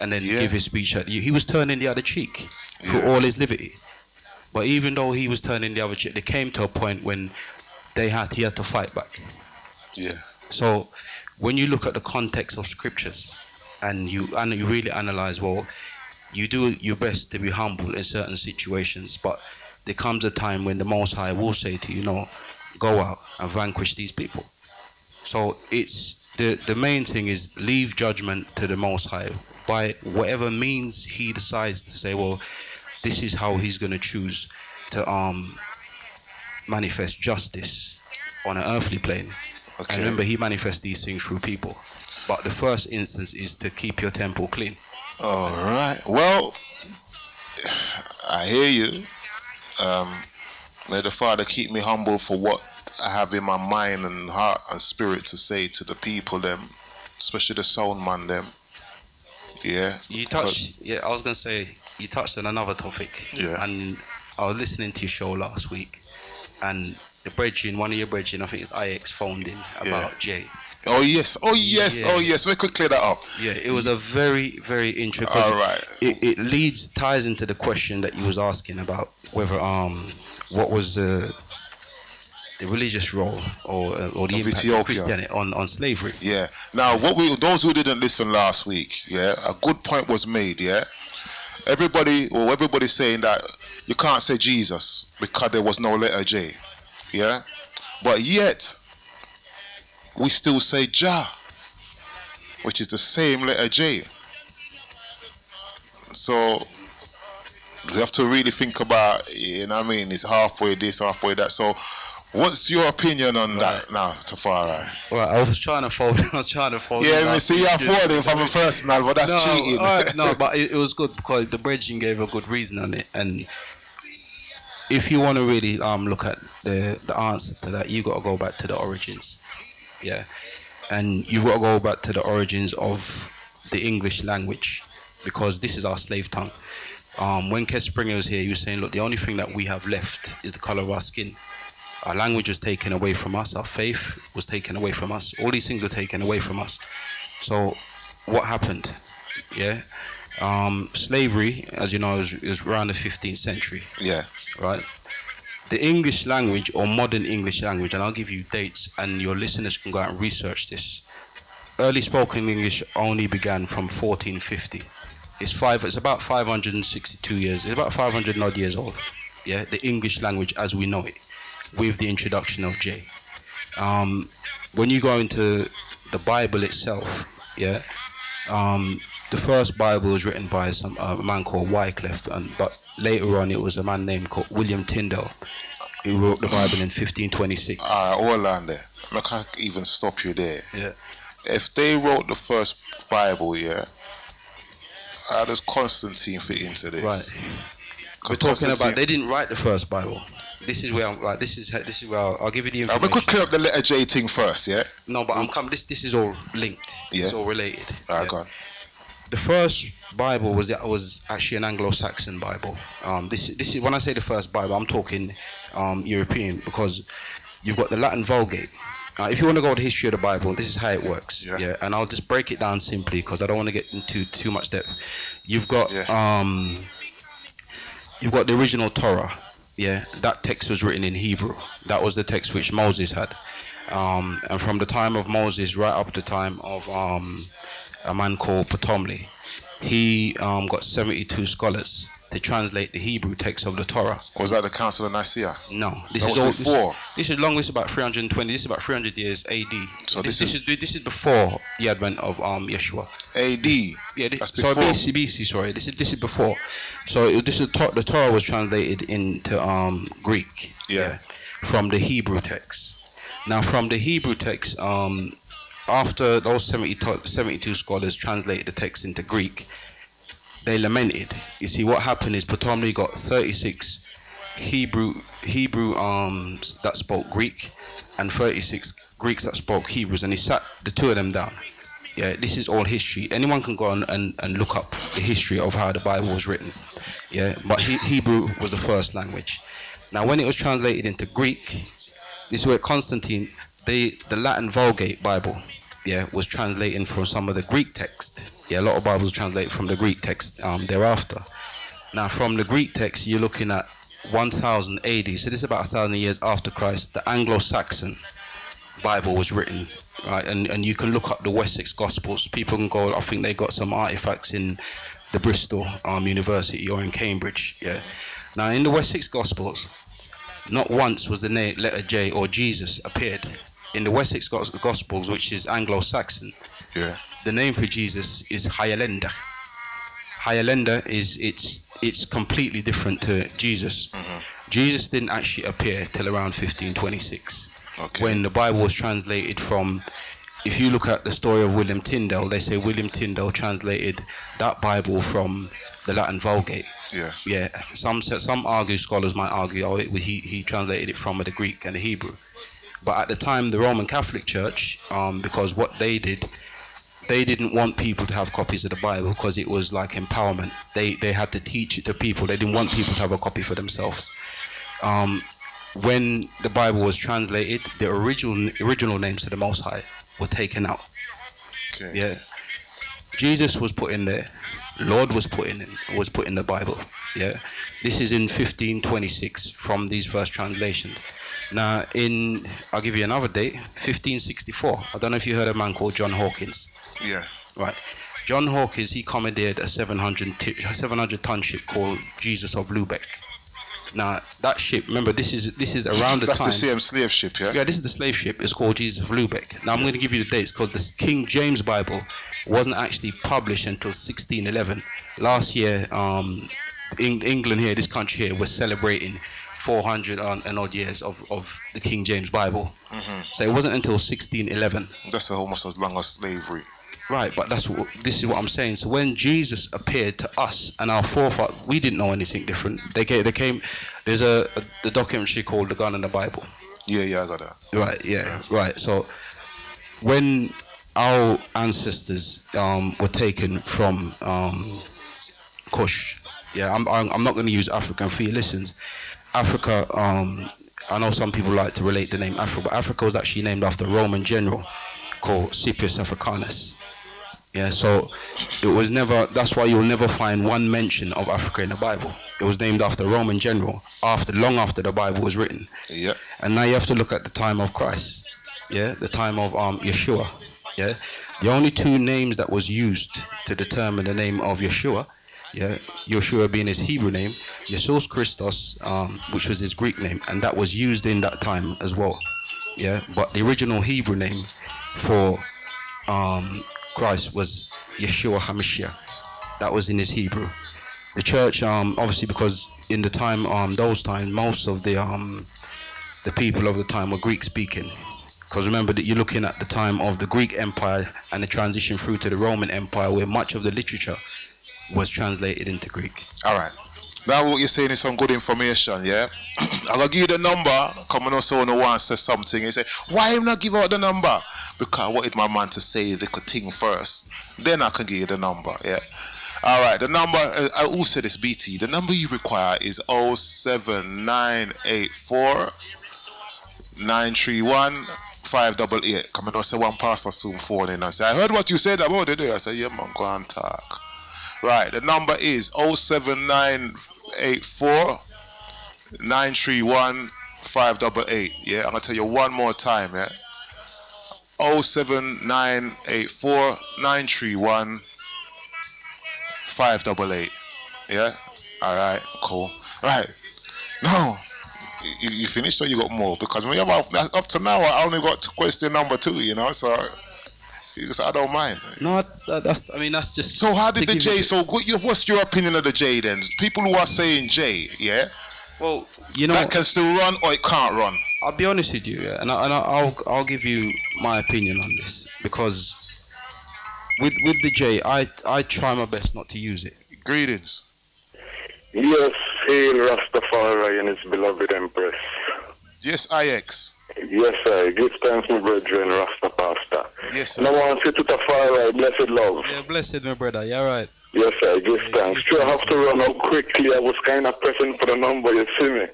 and then give his speech at you? He was turning the other cheek for all his liberty. But even though he was turning the other cheek, they came to a point when he had to fight back. Yeah. So when you look at the context of scriptures and you really analyze, well, you do your best to be humble in certain situations, but there comes a time when the Most High will say to you, go out and vanquish these people. So it's the main thing is leave judgment to the Most High by whatever means He decides to say, well, this is how He's going to choose to manifest justice on an earthly plane. Okay. And remember, He manifests these things through people. But the first instance is to keep your temple clean. All right. Well, I hear you. May the Father keep me humble for what I have in my mind and heart and spirit to say to the people them, especially the sound man them. Yeah. I was gonna say you touched on another topic. Yeah. And I was listening to your show last week, and the brethren, one of your brethren, I think it's IX, phoned in about Jay. Oh yes. We could clear that up. Yeah, it was a very, very interesting. All right. It ties into the question that you was asking about whether what was the religious role or the impact of Christianity on slavery. Yeah. Now, those who didn't listen last week, a good point was made. Yeah. Everybody's saying that you can't say Jesus because there was no letter J. Yeah. But yet we still say Jah, which is the same letter J. So we have to really think about, it's halfway this, halfway that. So what's your opinion on that now, Tafari? Well, I was trying to fold. Yeah, see, you're folding from a personal, but that's cheating. No, but it was good because the bridging gave a good reason on it. And if you want to really look at the answer to that, you got to go back to the origins. Yeah, and you've got to go back to the origins of the English language, because this is our slave tongue. When Kes Springer was here, he was saying, look, the only thing that we have left is the color of our skin. Our language was taken away from us, our faith was taken away from us, all these things were taken away from us. So what happened? Yeah, slavery, as you know, is around the 15th century. Yeah. Right. The English language, or modern English language, and I'll give you dates and your listeners can go out and research this. Early spoken English only began from 1450. It's about 562 years. It's about 500 odd years old. Yeah, the English language as we know it, with the introduction of J. When you go into the Bible itself, the first Bible was written by a man called Wycliffe, but later on it was a man named called William Tyndale, who wrote the Bible in 1526. Hold on there. I can't even stop you there. Yeah. If they wrote the first Bible, how does Constantine fit into this? Right. We're talking about they didn't write the first Bible. This is where I'm like. This is where I'll give you the information. We could clear up the letter J thing first, yeah. No, but I'm coming. This is all linked. Yeah. It's all related. Go on. The first Bible was actually an Anglo-Saxon Bible. This is when I say the first Bible, I'm talking European, because you've got the Latin Vulgate. If you want to go to the history of the Bible, this is how it works. Yeah. And I'll just break it down simply because I don't want to get into too much depth. You've got you've got the original Torah. Yeah, that text was written in Hebrew. That was the text which Moses had. And from the time of Moses right up to the time of a man called Ptolemy, he got 72 scholars to translate the Hebrew text of the Torah. Was that the Council of Nicaea? No, this That is was all before. This is long. This is about 320. This is about 300 years AD. So this is before the advent of Yeshua. AD. Yeah, That's so before. BC. Sorry, this is before. So the Torah was translated into Greek. Yeah. From the Hebrew text. Now, from the Hebrew text, after those 72 scholars translated the text into Greek, they lamented. You see, what happened is Ptolemy got 36 Hebrew that spoke Greek and 36 Greeks that spoke Hebrews, and he sat the two of them down. Yeah, this is all history. Anyone can go on and look up the history of how the Bible was written. Yeah, but Hebrew was the first language. Now, when it was translated into Greek, this is where Constantine, the Latin Vulgate Bible, yeah, was translating from some of the Greek text. Yeah, a lot of Bibles translate from the Greek text thereafter. Now, from the Greek text, you're looking at 1000 AD. So this is about 1,000 years after Christ. The Anglo-Saxon Bible was written, right? And you can look up the Wessex Gospels. People can go. I think they got some artifacts in the Bristol University or in Cambridge. Yeah. Now, in the Wessex Gospels, not once was the letter J or Jesus appeared. In the Wessex Gospels, which is Anglo-Saxon, yeah, the name for Jesus is Hyalenda. Hyalenda is it's completely different to Jesus. Mm-hmm. Jesus didn't actually appear till around 1526, okay, when the Bible was translated from. If you look at the story of William Tyndale, they say William Tyndale translated that Bible from the Latin Vulgate. Yeah. Yeah. Some scholars might argue, oh, he translated it from the Greek and the Hebrew. But at the time, the Roman Catholic Church, because what they did, they didn't want people to have copies of the Bible because it was like empowerment. They had to teach it to people. They didn't want people to have a copy for themselves. When the Bible was translated, the original names of the Most High were taken out. Okay. Yeah. Jesus was put in there. Lord was put in the Bible. Yeah. This is in 1526 from these first translations. Now, I'll give you another date, 1564. I don't know if you heard of a man called John Hawkins. Yeah. Right. John Hawkins, he commandeered a 700-ton ship called Jesus of Lubeck. Now, that ship, remember, this is around the time. That's the same slave ship, yeah? Yeah, this is the slave ship. It's called Jesus of Lubeck. Now, I'm going to give you the dates because the King James Bible wasn't actually published until 1611. Last year, England here, this country here, was celebrating 400 and odd years of the King James Bible. Mm-hmm. So it wasn't until 1611. That's almost as long as slavery. Right, but this is what I'm saying. So when Jesus appeared to us and our forefathers, we didn't know anything different. They came. There's the documentary called "The Gun and the Bible." Yeah, I got that. Right, yeah, right. So when our ancestors were taken from Kush, yeah, I'm not going to use African for your listens. Africa, I know some people like to relate the name Africa, but Africa was actually named after a Roman general called Scipius Africanus. Yeah, so it was never. That's why you'll never find one mention of Africa in the Bible. It was named after a Roman general long after the Bible was written. Yeah. And now you have to look at the time of Christ. Yeah, the time of Yeshua. Yeah, the only two names that was used to determine the name of Yeshua. Yeah, Yeshua being his Hebrew name, Jesus Christos, which was his Greek name, and that was used in that time as well. Yeah, but the original Hebrew name for Christ was Yeshua HaMashiach. That was in his Hebrew. The church, obviously, because in the time, those times, most of the people of the time were Greek speaking. Because remember that you're looking at the time of the Greek Empire and the transition through to the Roman Empire, where much of the literature was translated into Greek. All right. Now what you're saying is some good information, yeah? I'm going to give you the number. Come on, someone who wants to say something. You say, why am not give out the number? Because I wanted my man to say the thing first. Then I can give you the number, yeah? All right, the number, I also this BT. The number you require is 07984 931 588. Come on, say one pastor soon phone in and say, I heard what you said about it. I say, yeah, man, go and talk. Right, the number is 07984 07984 931 588. Yeah, I'm gonna tell you one more time. Yeah, 07984 931 588. Yeah. All right. Cool. Right. No. You finished or you got more? Because when you're up to now, I only got question number 2. You know, so I don't mind. No, that's. I mean, that's just. So how did the J? So what's your opinion of the J then? People who are saying J, yeah. Well, you know, that can still run or it can't run. I'll be honest with you, yeah, and I'll give you my opinion on this, because with the J, I try my best not to use it. Greetings. Yes, hail Rastafari and his beloved Empress. Yes, IX. Yes, I give thanks, my brethren, Rasta PARSTA. Yes, sir. And I want to say to TAFARI, blessed love. Yeah, blessed, my brother. Yeah, right. Yes, I give thanks. Sure, I have to run out quickly. I was kind of pressing for the number, you see me.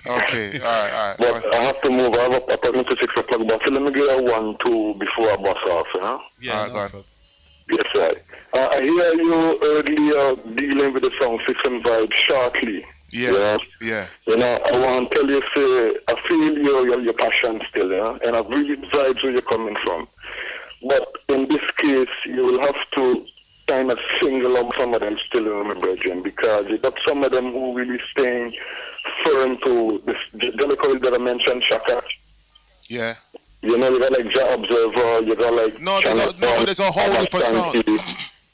Okay, all right. But I have to move. I have an appointment to 6 o'clock, but so let me get a 1, 2 before I bus off, you know? Yeah, go on. Yes, sir. I hear you earlier dealing with the song Six and Vibe shortly. Yeah. You know, I want to tell you, say, I feel your passion still, yeah? And I really vibes where you're coming from. But in this case, you will have to kind of single out some of them still, my brethren, because you got some of them who really staying firm to this Jellicoe that I mentioned, Shaka. Yeah. You know, you got like Ja Observer, you got like... there's a holy person.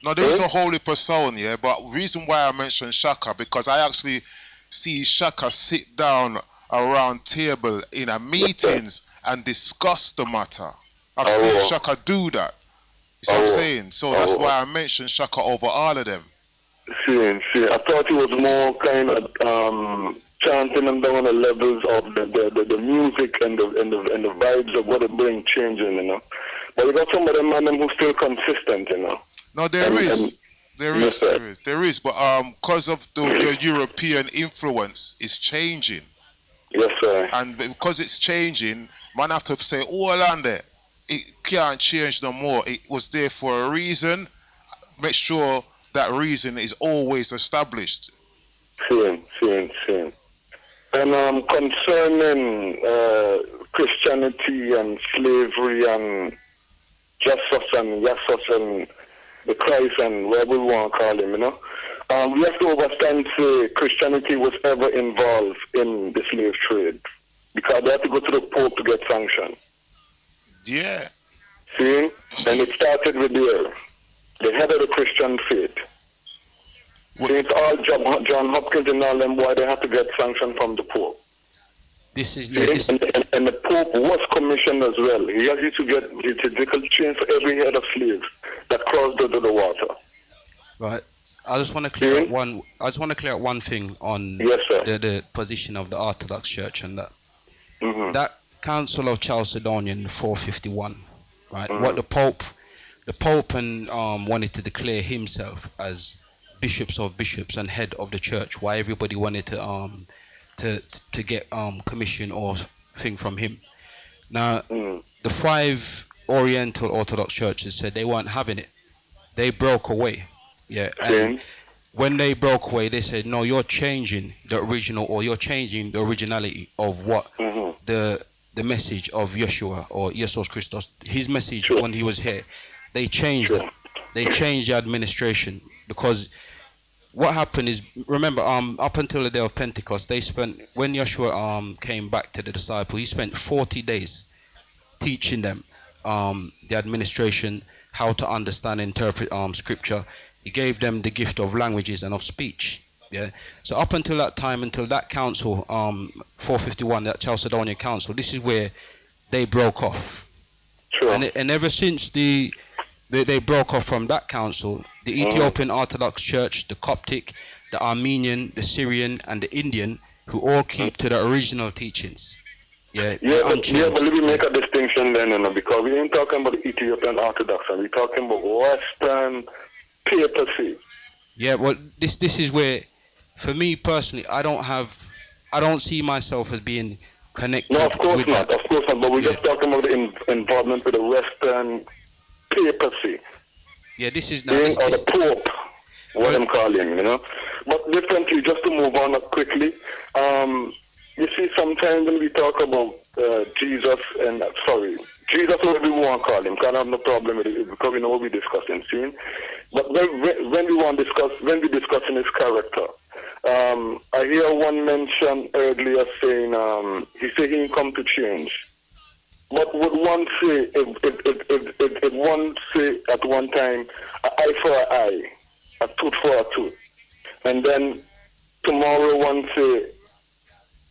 No, there is a holy person, yeah, but reason why I mentioned Shaka, because I actually see Shaka sit down around table in a meetings and discuss the matter. I've seen Shaka do that. You see what I'm saying? So that's why I mentioned Shaka over all of them. See. I thought he was more kind of chanting them down on the levels of the music and the vibes of what it brings changing, you know. But you got some of them man who's still consistent, you know. No, there is, but because of the European influence is changing. Yes, sir. And because it's changing, man have to say, hold on there. It can't change no more. It was there for a reason. Make sure that reason is always established. Same. And concerning Christianity and slavery and Jesus and the Christ and whatever we want to call him, you know, we have to understand, say, Christianity was ever involved in the slave trade, because they had to go to the Pope to get sanction. Yeah. See? And it started with the head of the Christian faith. It's all John Hopkins and all them, why they had to get sanction from the Pope. This is and the Pope was commissioned as well. He has to get his physical chain for every head of slaves that crossed the water. Right. I just want to clear up one. I just want to clear up one thing on the position of the Orthodox Church and that. Mm-hmm. That Council of Chalcedonian 451, right? Mm-hmm. What the Pope and wanted to declare himself as bishops of bishops and head of the church. Why everybody wanted to get commission or thing from him. Now the 5 Oriental Orthodox churches said they weren't having it. They broke away. Yeah. And when they broke away, they said, no, you're changing the original, or you're changing the originality of what the message of Yeshua or Jesus Christos, his message when he was here. They changed it. They changed the administration, because what happened is, remember, up until the day of Pentecost, they spent, when Yeshua came back to the disciples, he spent 40 days teaching them the administration, how to understand and interpret scripture. He gave them the gift of languages and of speech. Yeah. So up until that time, until that council, 451, that Chalcedonian council, this is where they broke off. Sure. And ever since they broke off from that council, the Ethiopian Orthodox Church, the Coptic, the Armenian, the Syrian, and the Indian, who all keep to the original teachings. But let me make a distinction then, you know, because we ain't talking about the Ethiopian Orthodox, and we're talking about Western papacy. Yeah, well, this is where, for me personally, I don't see myself as being connected. No, of course with not, that. of course not. But we're just talking about the involvement with the Western papacy. Yeah, this is the Pope, what I'm calling, you know. But differently, just to move on quickly, you see, sometimes when we talk about Jesus and, Jesus, whatever we want to call him, can't have no problem with it because we know what we're discussing, see? But when we discussing his character, I hear one mention earlier saying, he said he didn't come to change. But would one say, if one say at one time, an eye for an eye, a tooth for a tooth, and then tomorrow one say,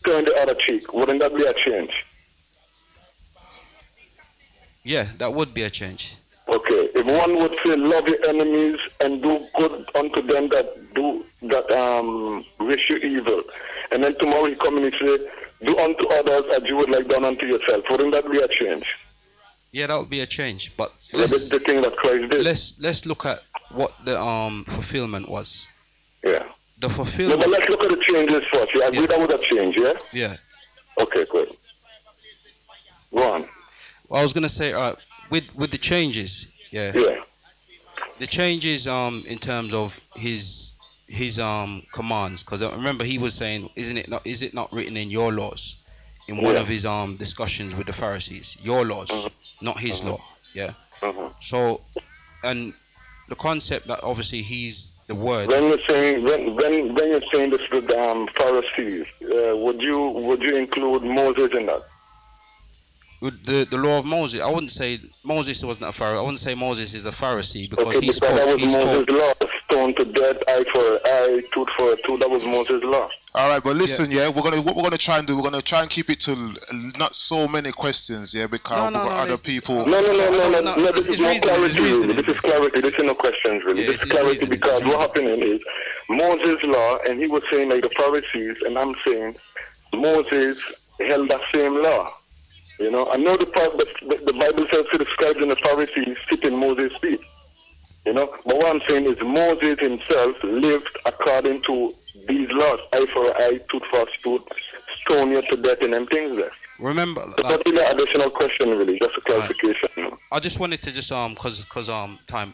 turn the other cheek, wouldn't that be a change? Yeah, that would be a change. Okay, if one would say, love your enemies and do good unto them that wish you evil, and then tomorrow he come and he say, do unto others as you would like done unto yourself, wouldn't that be a change? Yeah, that would be a change. But that's the thing that Christ did. Let's look at what the fulfillment was. Yeah. The fulfillment. No, but let's look at the changes first. You agree that with a change, yeah? Yeah. Okay, good. Go on. Well, I was gonna say, with the changes, yeah. Yeah. The changes in terms of his commands, because I remember he was saying, is it not written in your laws, in one of his discussions with the Pharisees, your laws, not his law, yeah. So, and the concept that obviously he's the word. When you're saying this with Pharisees, would you include Moses in that? With the law of Moses, I wouldn't say Moses wasn't a Pharisee. I wouldn't say Moses is a Pharisee because he spoke. That was Moses' law. Stone to death, eye for eye, tooth for a tooth. That was Moses' law. All right, but listen, what we're gonna try and do, we're gonna try and keep it to not so many questions, yeah, because we've got other people. No. This is more clarity. This is clarity. This is no questions really. This is clarity because what happening is Moses' law, and he was saying like the Pharisees, and I'm saying Moses held that same law. You know, I know the Bible says to the scribes and the Pharisees sit in Moses' feet. You know, but what I'm saying is Moses himself lived according to these laws: eye for eye, tooth for a tooth, stone you to death, and them things there. Remember, that's really an additional question, really, just a clarification. Right. I just wanted to just cause time.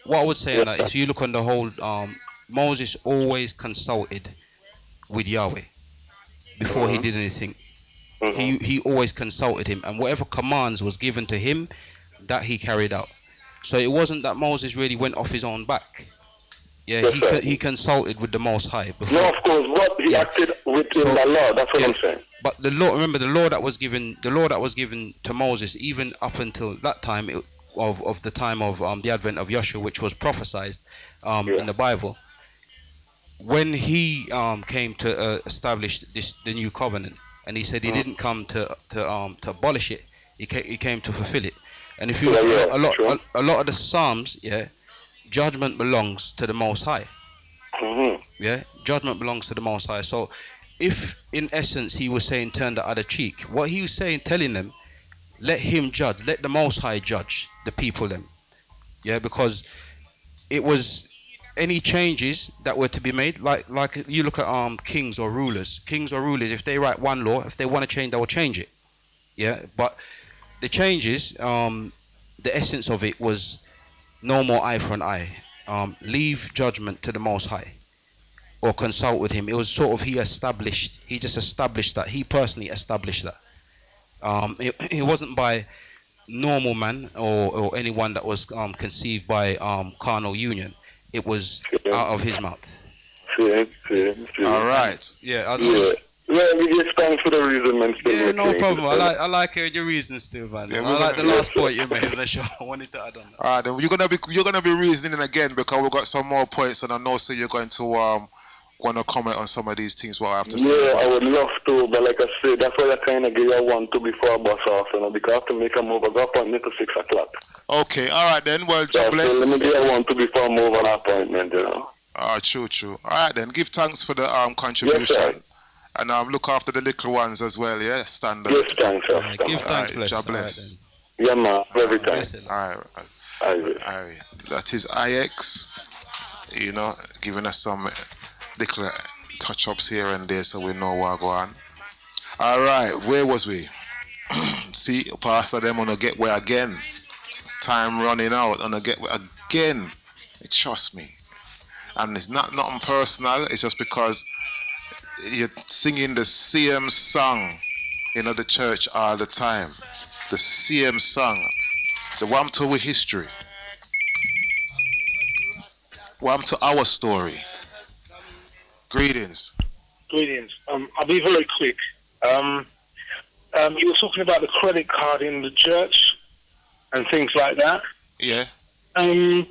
What I would say on that, if you look on the whole, Moses always consulted with Yahweh before he did anything. He always consulted him, and whatever commands was given to him, that he carried out. So it wasn't that Moses really went off his own back. Yeah, he consulted with the Most High before. No, of course, what he acted within the law. That's what I'm saying. But the law, remember, the law that was given to Moses, even up until that time of the time of the advent of Yeshua, which was prophesied in the Bible. When he came to establish the new covenant. And he said he didn't come to abolish it. He came to fulfill it. And if you look at a lot of the Psalms, judgment belongs to the Most High. Yeah, judgment belongs to the Most High. So, if in essence he was saying turn the other cheek, what he was saying, telling them, let him judge, let the Most High judge the people them. Yeah, because it was any changes that were to be made, like you look at kings or rulers, if they write one law, if they want to change, they will change it. Yeah, but the changes, the essence of it was no more eye for an eye. Leave judgment to the Most High, or consult with him. It was sort of he just established that. He personally established that. It wasn't by normal man or anyone that was conceived by carnal union. It was out of his mouth. All right. Yeah, we give thanks for the reason, man. Yeah, no problem. I like hearing your reasons still, man. I like the last point you made on the show. I wanted to add on that. Alright, then you're gonna be reasoning again because we've got some more points, and I know so you're going to want to comment on some of these things. What I have to say. Yeah, I would love to, but like I said, that's why I kind of give you one to before I bus off, because I have to make a move. I got appointment to 6 o'clock. Okay, all right then. Well, God bless. So let me give you one to before I move on appointment, True. All right then. Give thanks for the contribution. Yes, and look after the little ones as well, yeah? Standard. Yes, thanks, sir. Give thanks, bless. God bless. Yeah, man, every time. All right. That is IX, giving us some little touch-ups here and there so we know what go on. All right, where was we? See, Pastor them on a get where again. Time running out on a get where again. Trust me. and it's not nothing personal. It's just because you're singing the same song in the church all the time, the same song. The one to our history, one to our story. Greetings. Greetings. I'll be very quick. You were talking about the credit card in the church and things like that. Yeah. Sunday's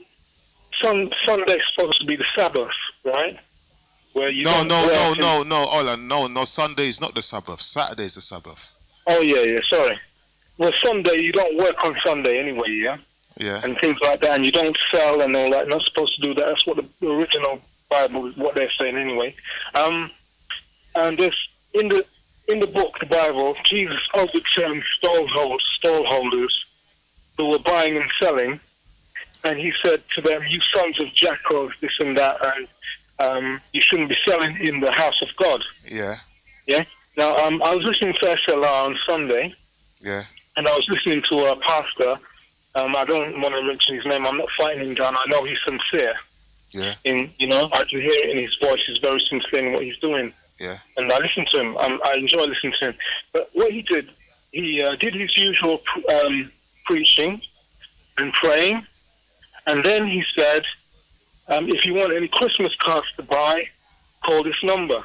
supposed to be the Sabbath, right? Where you No. don't No. Sunday is not the Sabbath. Saturday is the Sabbath. Oh yeah. Sorry. Well, Sunday you don't work on Sunday anyway, yeah. Yeah. And things like that, and you don't sell and all that. You're not supposed to do that. That's what the original Bible is, what they're saying anyway. And there's in the book, the Bible, Jesus overturned stallholders who were buying and selling, and he said to them, "You sons of jackals, this and that, and you shouldn't be selling in the house of God." Yeah. Yeah. Now, I was listening to SLR on Sunday. Yeah. And I was listening to a pastor. I don't want to mention his name. I'm not fighting him down. I know he's sincere. Yeah. I can hear it in his voice. He's very sincere in what he's doing. Yeah. And I listen to him. I enjoy listening to him. But what he did his usual preaching and praying. And then he said, if you want any Christmas cards to buy, call this number.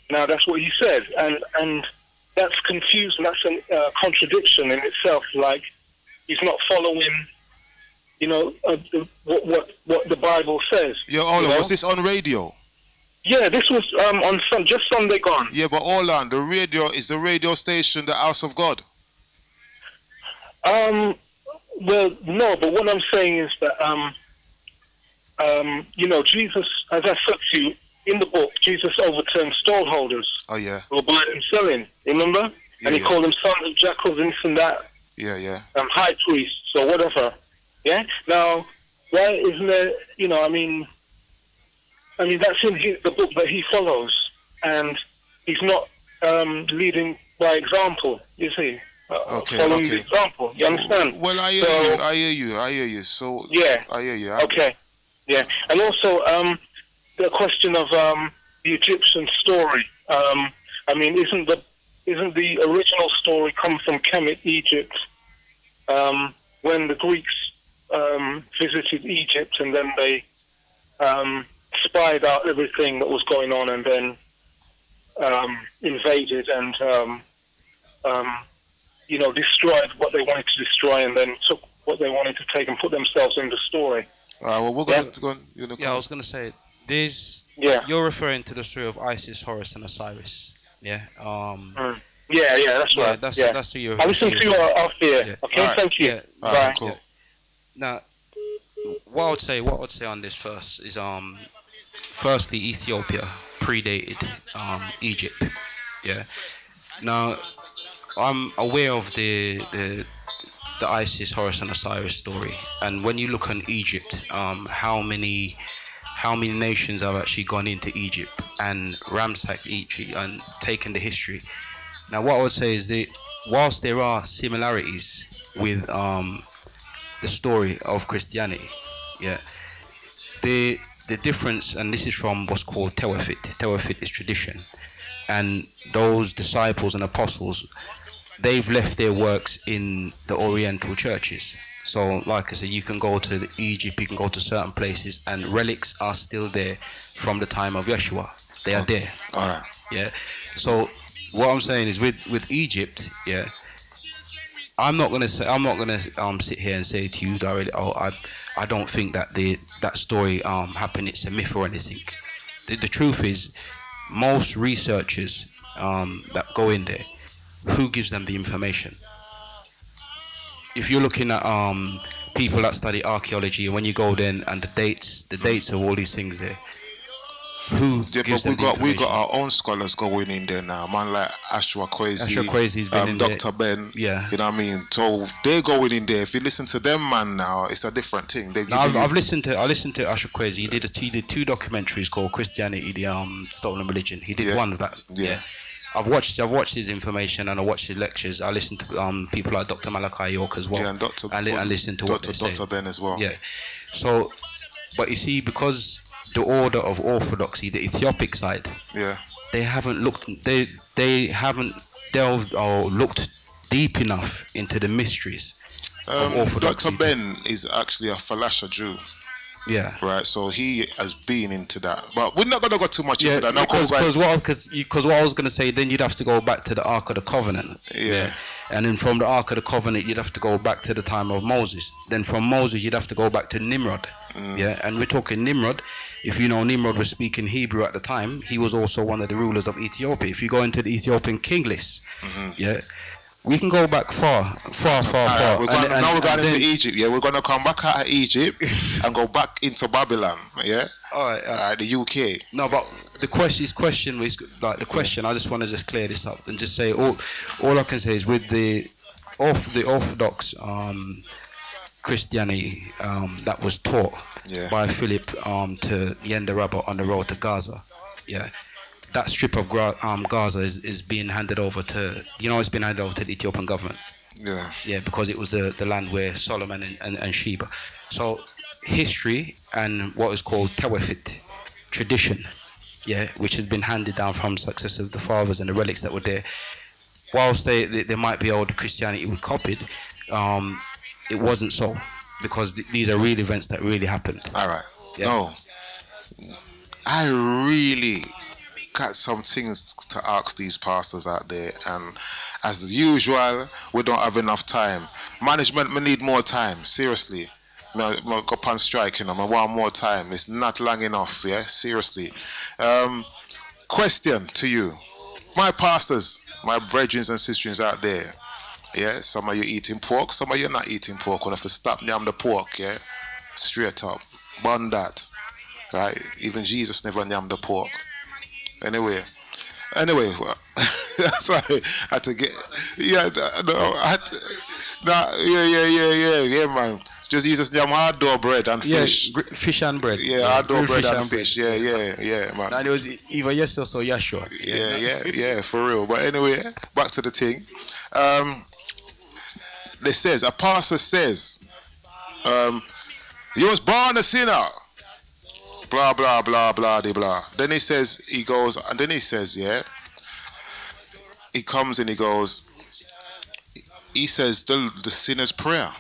Now, that's what he said. And that's confusing. That's a contradiction in itself. Like, he's not following, what the Bible says. Yo, hold on. Was this on radio? Yeah, this was on just Sunday gone. Yeah, but hold on. The radio station, the House of God. Well, no, but what I'm saying is that Jesus, as I said to you in the book, Jesus overturned stallholders. Oh yeah. Who were buying and selling. Remember? Yeah, and he called them sons of jackals and this and that. Yeah. High priests or whatever. Yeah. Now, why isn't there? I mean, that's in the book that he follows, and he's not leading by example, is he? Following the example. You understand? Well, I hear you. So yeah, I hear you. Okay. Yeah, and also the question of the Egyptian story. Isn't the original story come from Kemet, Egypt, when the Greeks visited Egypt and then they spied out everything that was going on and then invaded and destroyed what they wanted to destroy and then took what they wanted to take and put themselves in the story. Well, we're going to go. I was going to say, you're referring to the story of Isis, Horus, and Osiris. Yeah. Yeah, that's right. That's who you're. I listened to you off here. Yeah. Okay, right. Thank you. Yeah. Bye. Cool. Yeah. Now, what I would say on this first is firstly, Ethiopia predated Egypt. Yeah. Now, I'm aware of the Isis, Horus, and Osiris story, and when you look on Egypt, how many nations have actually gone into Egypt and ransacked Egypt and taken the history. Now, what I would say is that whilst there are similarities with the story of Christianity, yeah, the difference, and this is from what's called Tewafit. Tewafit is tradition, and those disciples and apostles, they've left their works in the Oriental churches. So, like I said, you can go to Egypt, you can go to certain places, and relics are still there from the time of Yeshua. They are there. All right. Yeah. So, what I'm saying is, with Egypt, yeah, I'm not gonna sit here and say to you directly, I don't think that that story happened. It's a myth or anything. The truth is, most researchers that go in there, who gives them the information? If you're looking at people that study archaeology, and when you go then and the dates of all these things there, who gives them the information? We got our own scholars going in there now, man, like Ashwa Kwesi's been in Dr. there. Ben, yeah, you know what I mean. So they're going in there. If you listen to them, man, now it's a different thing. I listened to Ashwa Kwesi. He did 2 documentaries called Christianity, the Stolen Religion. He did one of that. Yeah. I've watched his information and I watched his lectures. I listened to people like Dr. Malachi York as well. Yeah, and listen to what they say. Dr. Ben as well. Yeah. So, but you see, because the order of orthodoxy, the Ethiopic side, Yeah. they haven't looked, they haven't delved or looked deep enough into the mysteries of orthodoxy. Dr. Ben is actually a Falasha Jew. Yeah. Right, so he has been into that, but we're not gonna go too much into that. No, because what I was gonna say, then you'd have to go back to the Ark of the Covenant. Yeah. And then from the Ark of the Covenant, you'd have to go back to the time of Moses. Then from Moses, you'd have to go back to Nimrod. Yeah, and we're talking Nimrod. If you know, Nimrod was speaking Hebrew at the time. He was also one of the rulers of Ethiopia. If you go into the Ethiopian king list, we can go back far. Now we're going into Egypt. Yeah, we're gonna come back out of Egypt and go back into Babylon. Yeah. All right. The UK. No, but the question was like the question. I just want to just clear this up and just say all I can say is with the Orthodox Christianity that was taught by Philip to Yenda Rabba on the road to Gaza. Yeah. That strip of Gaza is being handed over to, it's been handed over to the Ethiopian government. Yeah, because it was the land where Solomon and Sheba. So history and what is called Tewafit tradition, which has been handed down from successors of the fathers and the relics that were there. Whilst they might be old Christianity we copied, it wasn't so, because these are real events that really happened. All right. Yeah. No, I really got some things to ask these pastors out there, and as usual, we don't have enough time. Management, we need more time. Seriously, I go on strike. I want more time. It's not long enough. Yeah, seriously. Question to you, my pastors, my brethren and sisters out there. Yeah, some of you eating pork, some of you not eating pork. When if you stop yam the pork, yeah, straight up, burn that. Right? Even Jesus never yam the pork. Anyway, well, sorry, I had to get, man. Just use some hard dough bread and fish. Fish and bread. Yeah, hard dough bread and fish. Yeah, man. And it was either yes or so, yeah, sure. Yeah, for real. But anyway, back to the thing. They says, a pastor says, you was born a sinner. Blah blah blah blah blah. Then he says, he goes, and then he says, he comes and he goes, he says the sinner's prayer.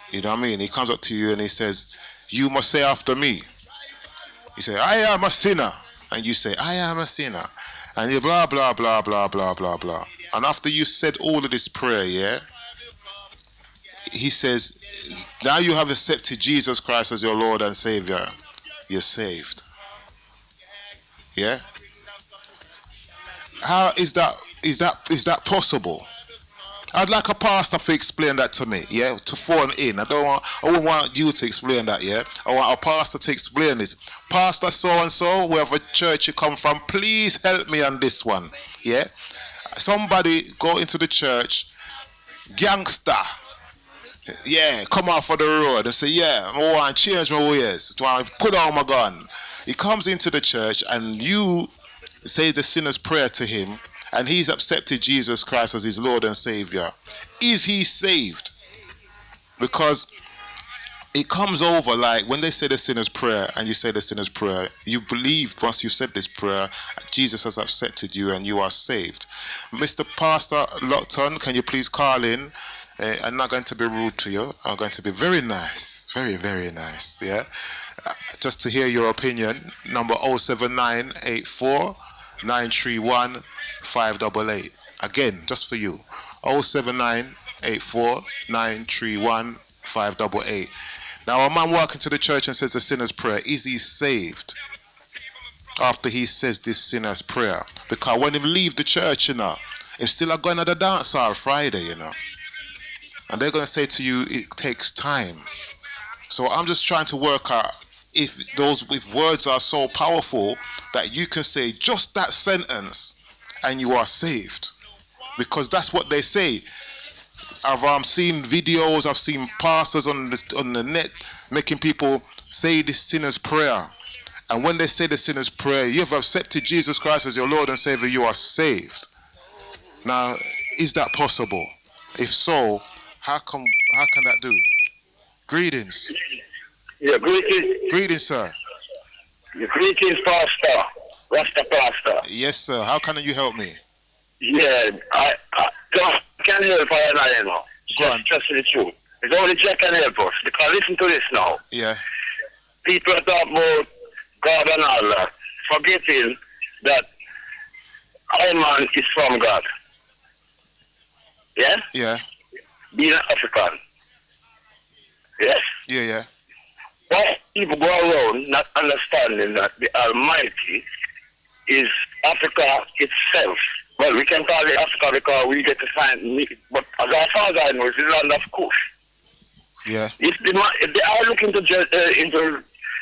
You know what I mean? He comes up to you and he says, you must say after me. He says, I am a sinner, and you say, I am a sinner, and you blah blah blah blah blah blah blah. And after you said all of this prayer, he says, now you have accepted Jesus Christ as your Lord and Savior. You're saved. Yeah? How is that possible? I'd like a pastor to explain that to me, to phone in. I wouldn't want you to explain that, I want a pastor to explain this. Pastor so-and-so, wherever church you come from, please help me on this one, Somebody go into the church, gangster, come off of the road and say, I want to change my ways, I want to put on my gun. He comes into the church and you say the sinner's prayer to him, and he's accepted Jesus Christ as his Lord and Savior. Is he saved? Because it comes over like when they say the sinner's prayer and you say the sinner's prayer, you believe once you said this prayer, Jesus has accepted you and you are saved. Mr. Pastor Lockton, can you please call in? I'm not going to be rude to you. I'm going to be very nice. Very, very nice. Just to hear your opinion. Number 07984 931 588. Again, just for you. 07984 931 588. Now a man walking to the church and says the sinner's prayer, is he saved after he says this sinner's prayer? Because when he leave the church, he's still going to the dance hall Friday, and they're going to say to you, it takes time. So I'm just trying to work out if words are so powerful that you can say just that sentence and you are saved, because that's what they say. I've seen videos, I've seen pastors on the net making people say this sinner's prayer, and when they say the sinner's prayer, you have accepted Jesus Christ as your Lord and Savior, you are saved. Now, is that possible? If so, how can that do? Greetings. Yeah, greetings. Greetings, sir. Greetings, Pastor. Rasta Pastor. Yes, sir. How can you help me? Yeah, I just can help I you know. Go on. Just the truth. It's only Jack can help us. Because listen to this now. Yeah. People talk about God and all that, forgetting that our man is from God. Yeah? Yeah. Being an African. Yes? Yeah, yeah. Why people go around not understanding that the Almighty is Africa itself. Well, we can call it Africa because we get to find, but as far as I know, it's the land of Kush. Yeah. If they are looking into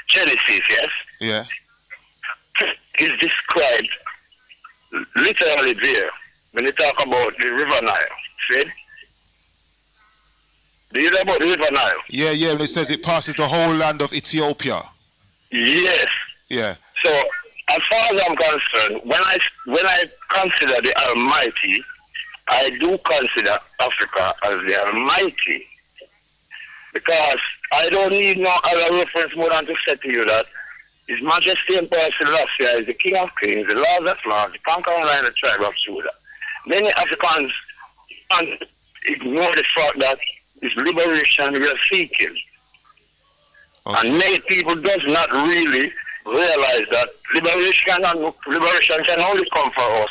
Genesis, yes? Yeah. It's described literally there when they talk about the River Nile. See? Do you know about the River Nile? Yeah, yeah. And it says it passes the whole land of Ethiopia. Yes. Yeah. So, as far as I'm concerned, when I consider the Almighty, I do consider Africa as the Almighty. Because I don't need no other reference more than to say to you that His Majesty Emperor Selassie is the King of Kings, the Lord of Lords, the conquering Lion of the tribe of Judah. Many Africans ignore the fact that it's liberation we are seeking. Okay. And many people does not really realize that liberation can only come for us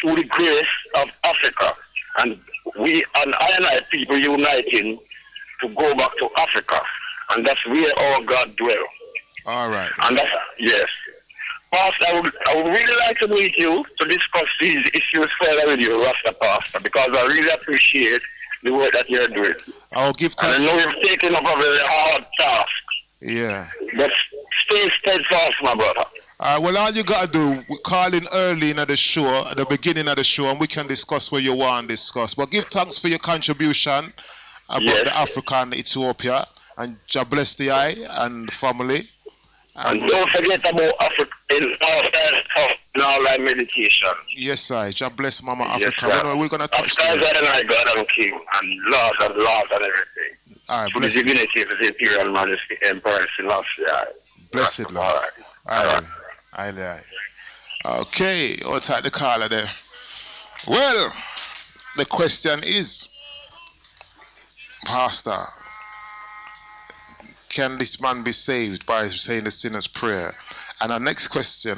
through the grace of Africa. And we and I people uniting to go back to Africa. And that's where our God dwells. All right. And that's, yes. Pastor, I would really like to meet you to discuss these issues further with you, Rasta Pastor, because I really appreciate the work that you're doing. I'll give time. And I know you've taken up a very hard task. Yeah. But stay steadfast, my brother. Well, all you gotta do, we call in early in the show, at the beginning of the show, and we can discuss what you want to discuss. But give thanks for your contribution about the African Ethiopia, and God bless the eye and family. And don't forget about Africa in all that meditation. Yes, sir. God bless Mama Africa. Yes, We're gonna touch that. God and King and Lord and everything. All right, bless the divinity of His Imperial Majesty Emperor Selassie. Blessed Lord. All right. Okay, I'll take the caller there. Well, the question is, Pastor, can this man be saved by saying the sinner's prayer? And our next question,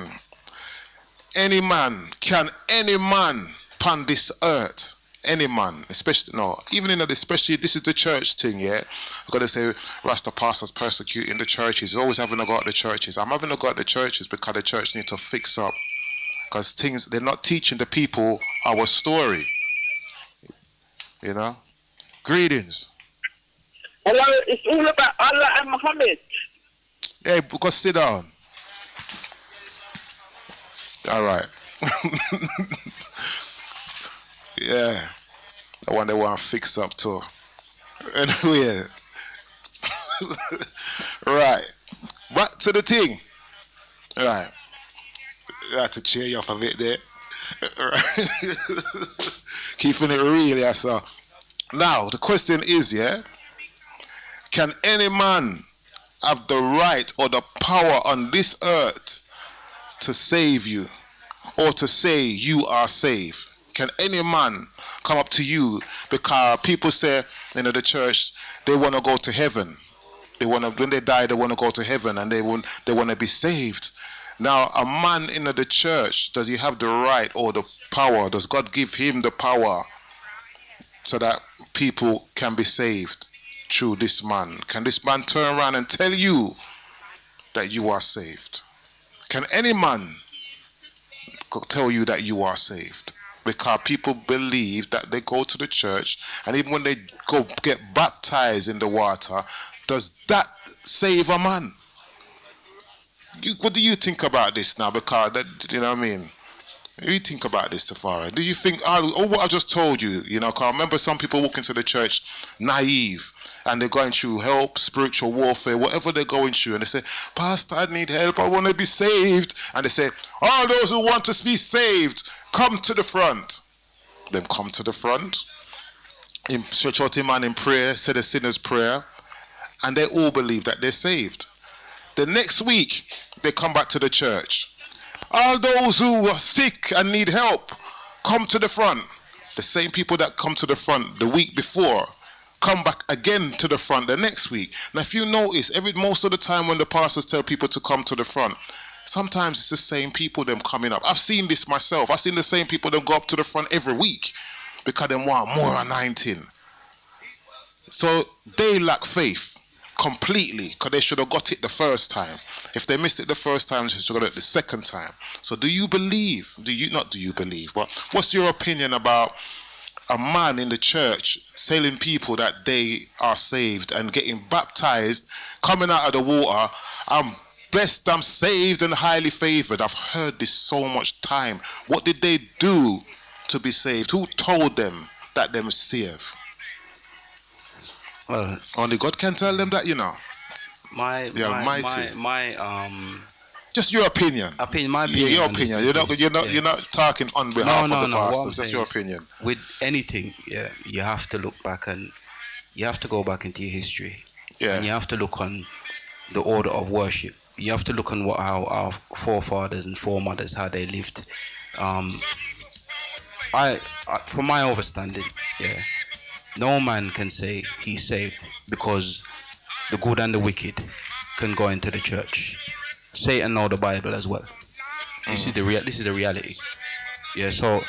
can any man upon this earth, any man, especially this is the church thing, yeah? I've got to say, Rasta pastors persecuting the churches, always having a go at the churches. I'm having a go at the churches because the church need to fix up. Because they're not teaching the people our story. You know? Greetings. Allah, it's all about Allah and Muhammad. Hey, because sit down. All right. Yeah. The one they want to fix up too. Anyway. Right. Back to the thing. Right. I have to cheer you off a bit there. Right. Keeping it real, yeah, so. Now, the question is, yeah, can any man have the right or the power on this earth to save you or to say you are saved? Can any man come up to you? Because people say, the church, they want to go to heaven. When they die, they want to go to heaven and they want to be saved. Now, a man in the church, does he have the right or the power? Does God give him the power so that people can be saved through this man? Can this man turn around and tell you that you are saved? Can any man tell you that you are saved? Because people believe that they go to the church, and even when they go get baptized in the water, does that save a man? What do you think about this now? Because you know what I mean? What do you think about this, Tafari? Do you think, what I just told you, because I remember some people walk into the church naive, and they're going through help, spiritual warfare, whatever they're going through, and they say, Pastor, I need help, I want to be saved. And they say, all those who want to be saved, come to the front. Then come to the front, stretch out your man in prayer, say the sinner's prayer, and they all believe that they're saved. The next week, they come back to the church. All those who are sick and need help, come to the front. The same people that come to the front the week before come back again to the front the next week. Now, if you notice, most of the time when the pastors tell people to come to the front, sometimes it's the same people them coming up. I've seen this myself. I've seen the same people them go up to the front every week because they want more anointing. So they lack faith completely because they should have got it the first time. If they missed it the first time, they should have got it the second time. So do you believe? What's your opinion about a man in the church telling people that they are saved and getting baptized, coming out of the water? I'm blessed, I'm saved and highly favored. I've heard this so much time. What did they do to be saved? Who told them that they were saved? Well, only God can tell them that, you know. Just your opinion. My opinion. Yeah, your opinion. You're not talking on behalf of the pastors. Just your opinion. With anything, you have to look back and you have to go back into your history. Yeah. And you have to look on the order of worship. You have to look on how our forefathers and foremothers, how they lived. I from my understanding, no man can say he's saved because the good and the wicked can go into the church. Satan know the Bible as well. This is the reality. Yeah. So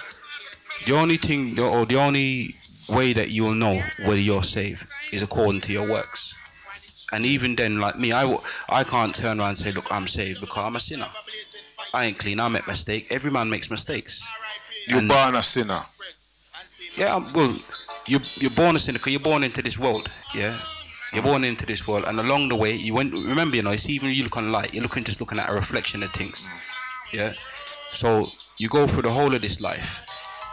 the only thing, or the only way that you will know whether you're saved is according to your works. And even then, like me, I can't turn around and say, look, I'm saved because I'm a sinner. I ain't clean. I make mistakes. Every man makes mistakes. You're born a sinner. Yeah. Well, you're born a sinner because you're born into this world. Yeah. You're born into this world, and along the way, remember, it's even you look on light, you're just looking at a reflection of things. Yeah. So you go through the whole of this life.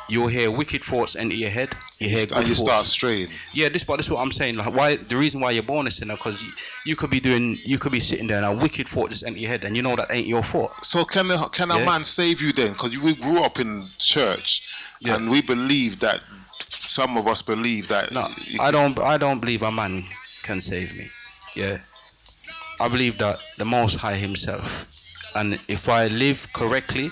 You'll hear wicked thoughts enter your head. You hear good thoughts. Start straying. Yeah, this is what I'm saying. Like, the reason why you're born a sinner, because you could be sitting there and a wicked thought just enter your head, and you know that ain't your fault. So can a man save you then? Because we grew up in church, and we believe that. Some of us believe that. No, I don't believe a man can save me. Yeah, I believe that the Most High Himself, and if I live correctly,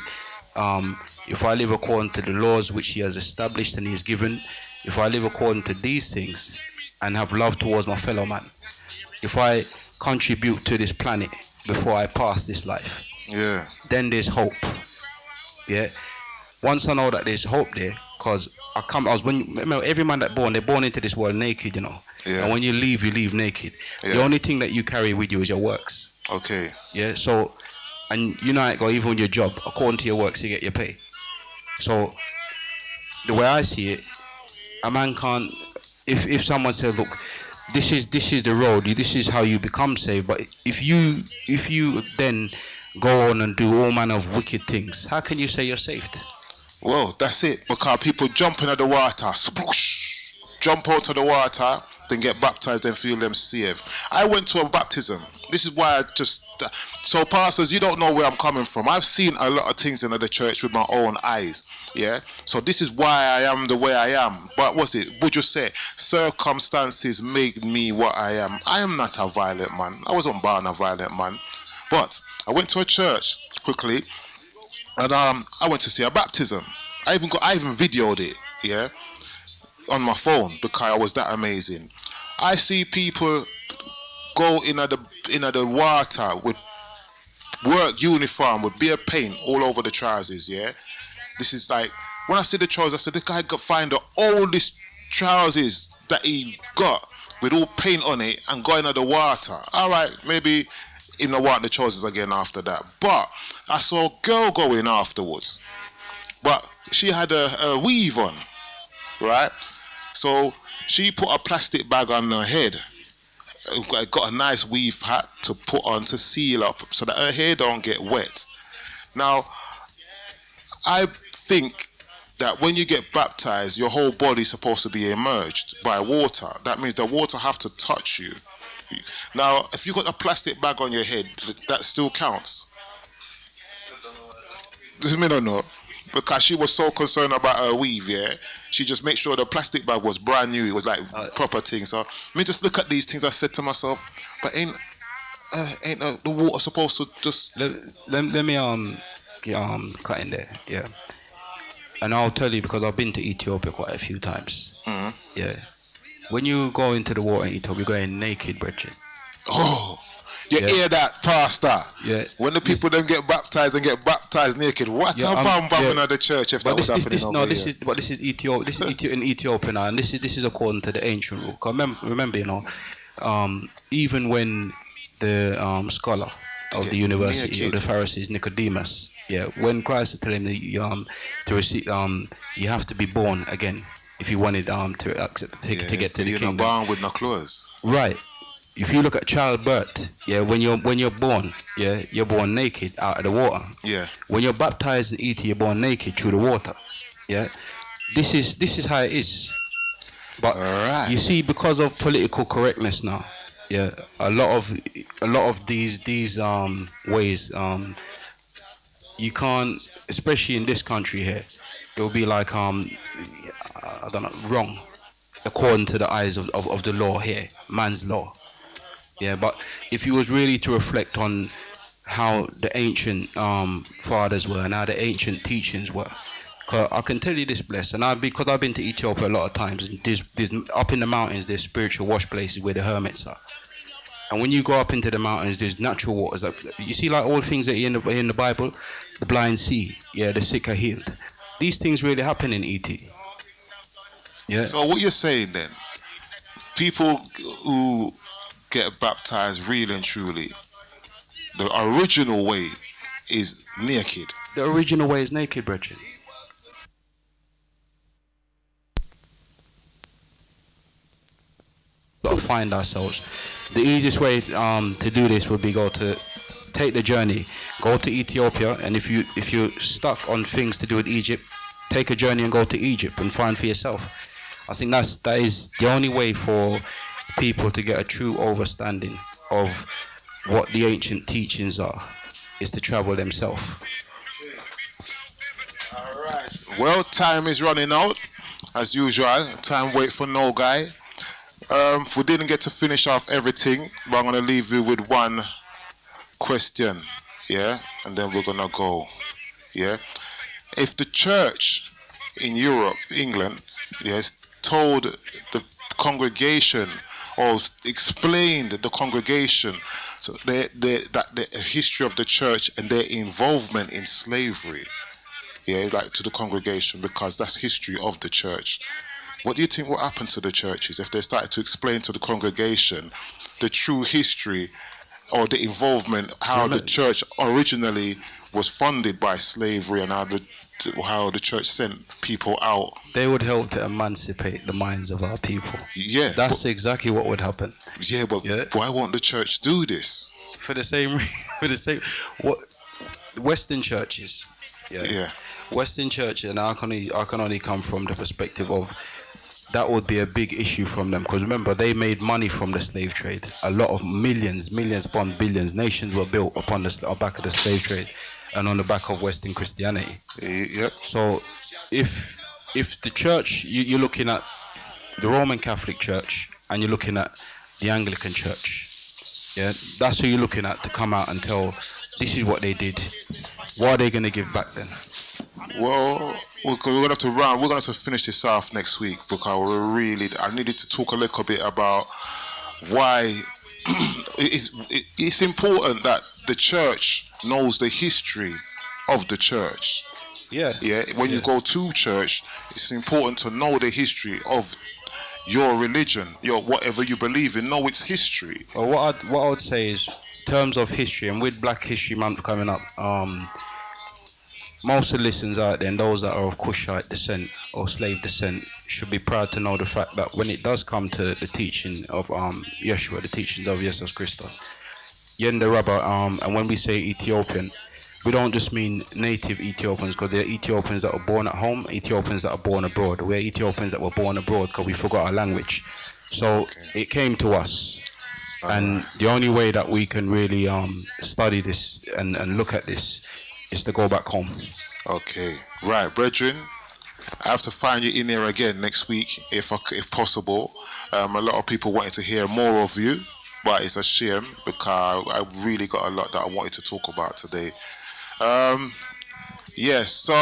if I live according to the laws which He has established and He has given, if I live according to these things and have love towards my fellow man, if I contribute to this planet before I pass this life, then there's hope. Yeah. Once I know that there's hope there, because every man they're born into this world naked, and when you leave naked. The only thing that you carry with you is your works. Okay. Yeah. So, and you know, even with your job, according to your works, you get your pay. So, the way I see it, a man can't. If someone says, look, this is the road, this is how you become saved, but if you then go on and do all manner of wicked things, how can you say you're saved? Well, that's it, because people jump into the water, sploosh, jump out of the water, then get baptized and feel them saved. I went to a baptism. This is why so pastors, you don't know where I'm coming from. I've seen a lot of things in the church with my own eyes. Yeah. So this is why I am the way I am. But would you say circumstances make me what I am? I am not a violent man. I wasn't born a violent man. But I went to a church quickly. And I went to see a baptism. I even videoed it, on my phone because I was that amazing. I see people go in the water with work uniform with beer paint all over the trousers. This is like, when I see the trousers, I said, this guy got find the oldest trousers that he got with all paint on it and go into the water. All right, maybe. In the want the trousers again after that, but I saw a girl go in afterwards, but she had a weave on, right? So she put a plastic bag on her head, got a nice weave hat to put on to seal up so that her hair don't get wet. Now I think that when you get baptized, your whole body's supposed to be immersed by water. That means the water have to touch you. Now, if you got a plastic bag on your head, that still counts. Does it mean or not? because she was so concerned about her weave, yeah. She just made sure the plastic bag was brand new. It was like proper thing. So me just look at these things. I said to myself, but ain't the water supposed to just? Let me cut in there, yeah. And I'll tell you because I've been to Ethiopia quite a few times. Yeah. When you go into the water in Ethiopia, you're going naked, brethren. Oh. You hear that, Pastor? Yeah. When the people then get baptized naked, what a bam in the church if that was happening over here. This is Ethiopia. This is in Ethiopia now, and this is according to the ancient rule. Remember, you know, even when the scholar of the university of the Pharisees, Nicodemus, yeah, when Christ told him that to receive you have to be born again if you wanted to accept the ticket to get to the kingdom. You're not born with no clothes. Right. If you look at childbirth, yeah, when you're born, yeah, you're born naked out of the water. Yeah. When you're baptized in Ethiopia, you're born naked through the water. Yeah. This is how it is. But you see, because of political correctness now, yeah, a lot of these ways, you can't, especially in this country here, it will be like I don't know, wrong according to the eyes of the law here, man's law. Yeah, but if you was really to reflect on how the ancient fathers were and how the ancient teachings were, cause I can tell you this, bless, and because I've been to Ethiopia a lot of times, and there's up in the mountains there's spiritual wash places where the hermits are, and when you go up into the mountains there's natural waters. You see, like all things that are in the Bible, the blind see, yeah, the sick are healed. These things really happen in ET. Yeah. So what you're saying then, people who get baptized really and truly, the original way is naked. The original way is naked, brethren. Got to find ourselves. The easiest way to do this would be to take the journey, go to Ethiopia, and if you're stuck on things to do with Egypt, take a journey and go to Egypt and find for yourself. I think that is the only way for people to get a true understanding of what the ancient teachings are, is to travel themselves. Alright. Well, time is running out, as usual. Time wait for no guy. We didn't get to finish off everything, but I'm going to leave you with one question, yeah? And then we're going to go, yeah? If the church in Europe, England, yes, told the congregation or explained the congregation so that the history of the church and their involvement in slavery, yeah, like to the congregation, because that's history of the church. What do you think will happen to the churches if they started to explain to the congregation the true history or the involvement, how the church originally was funded by slavery and how the church sent people out? They would help to emancipate the minds of our people. Yeah. That's exactly what would happen. Yeah, but why won't the church do this? For the same what Western churches. Yeah. Western churches, and I can only come from the perspective of that would be a big issue from them, because remember, they made money from the slave trade. A lot of millions upon billions, nations were built upon the back of the slave trade and on the back of Western Christianity. Yep. So if the church, you're looking at the Roman Catholic Church and you're looking at the Anglican Church, yeah, that's who you're looking at to come out and tell this is what they did. What are they going to give back then? Well, we're going to have to we're going to finish this off next week, because I needed to talk a little bit about why it's important that the church knows the history of the church. Yeah. When you go to church, it's important to know the history of your religion, your whatever you believe in. Know its history. Well, what I would say is, in terms of history, and with Black History Month coming up, most of the listeners out there and those that are of Cushite descent or slave descent should be proud to know the fact that when it does come to the teaching of Yeshua, the teachings of Jesus Christus, Yenda Rabba, and when we say Ethiopian, we don't just mean native Ethiopians, because there are Ethiopians that are born at home, Ethiopians that are born abroad. We're Ethiopians that were born abroad because we forgot our language. So it came to us. And the only way that we can really study this and look at this is to go back home. Okay, right, brethren. I have to find you in here again next week, if possible. A lot of people wanted to hear more of you, but it's a shame because I really got a lot that I wanted to talk about today. Yes, so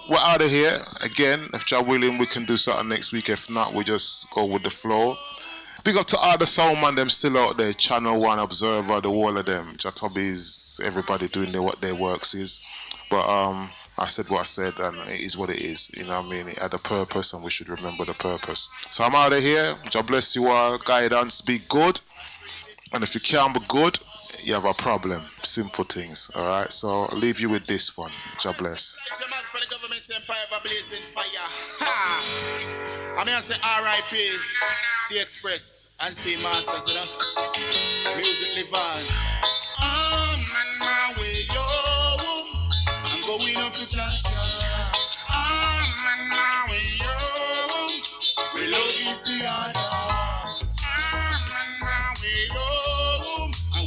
we're out of here again. If Jah willing, we can do something next week. If not, we just go with the flow. Big up to all the sound man them still out there, Channel 1, Observer, the wall of them. Jatobies, everybody doing what their works is. But I said what I said, and it is what it is. You know what I mean? It had a purpose, and we should remember the purpose. So I'm out of here. God bless you all. Guidance, be good. And if you can't be good, you have a problem. Simple things. Alright? So I'll leave you with this one. God bless. For the government empire blazing fire. Ha! I mean, I say R.I.P. The Express and say Masters, you know. Music live on. I'm on my way, yo. I'm going up to Georgia. I'm on my way, yo. We love is the order. I'm on my way, yo.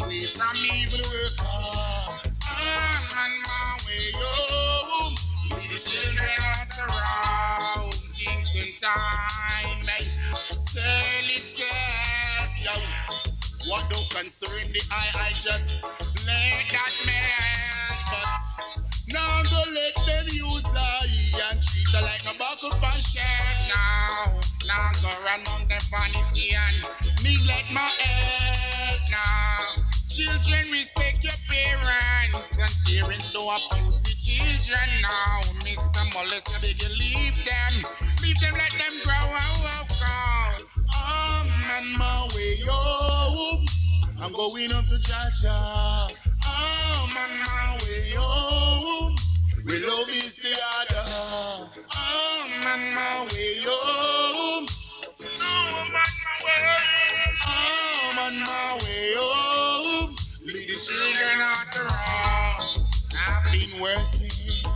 Away from evil work hard. I'm on my way, yo. Lead the children of the road. Things in time, sell itself, yo. What don't concern the I just let that man. But now go let them use I and treat her like no buck up and share. Now go run among them vanity and neglect my health now. Children, respect your parents, and parents don't abuse the children now. Mr. Mullis, I beg you, leave them, let them grow and walk out. I'm on my way home. I'm going up to Georgia. I'm on my way home. We love is the order. I'm on my way home. I'm on my way home. Lead the children out the road. I've been working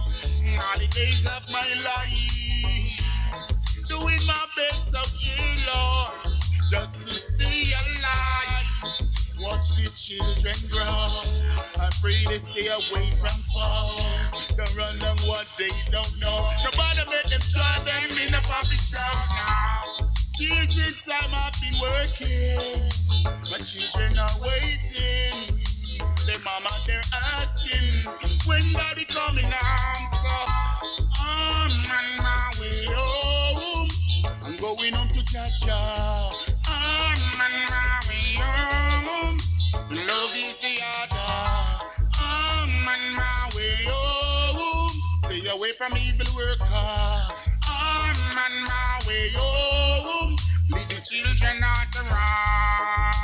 all the days of my life, doing my best out here, Lord, just to stay alive. Watch the children grow. I pray they stay away from falls. Don't run on what they don't know. Nobody make them try them in the coffee shop now. Years in time I've been working. My children are waiting. Their mama, they're asking, when daddy coming home? So I'm on my way home. I'm going home to Chacha. I'm on my way home. Love is the order. I'm on my way home. Stay away from evil work hard. I'm on my way home. Lead the children out the wrong.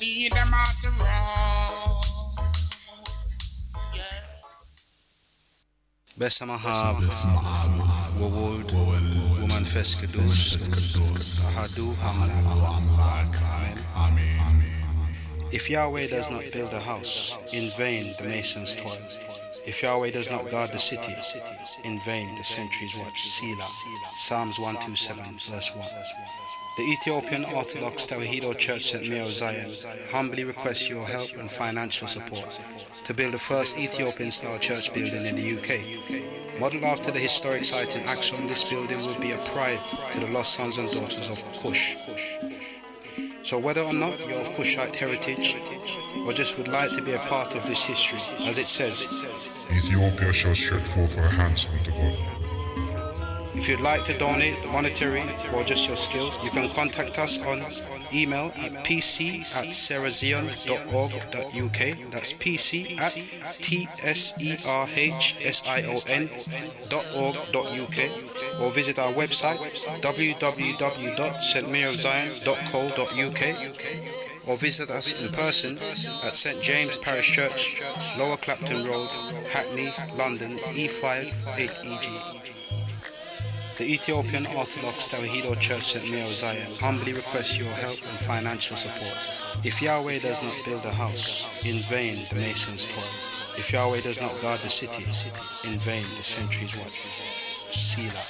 Lead them out the wrong. Bessa mahab, Wowold, Woman Feskedus, Ahadu Hamlak. Amen. If Yahweh does not build a house, in vain the masons toil. If Yahweh does not guard the city, in vain the sentries watch. Selah. Psalms 127, verse 1. The Ethiopian Orthodox Tawahedo Church St. Mary of Zion humbly requests your help and financial support to build the first Ethiopian-style church building in the UK. Modeled after the historic site in Axum, this building will be a pride to the lost sons and daughters of Cush. So whether or not you're of Cushite heritage, or just would like to be a part of this history, as it says, Ethiopia shall stretch forth her hands unto God. If you'd like to donate monetary or just your skills, you can contact us on email at pc@serazion.org.uk. That's pc@tserhsion.org.uk, or visit our website www.stmaryofzion.co.uk, or visit us in person at St. James Parish Church, Lower Clapton Road, Hackney, London, E5 8EG. The Ethiopian Orthodox Tawahedo Church St. Mary of Zion humbly requests your help and financial support. If Yahweh does not build a house, in vain the masons toil. If Yahweh does not guard the city, in vain the sentries watch. Selah.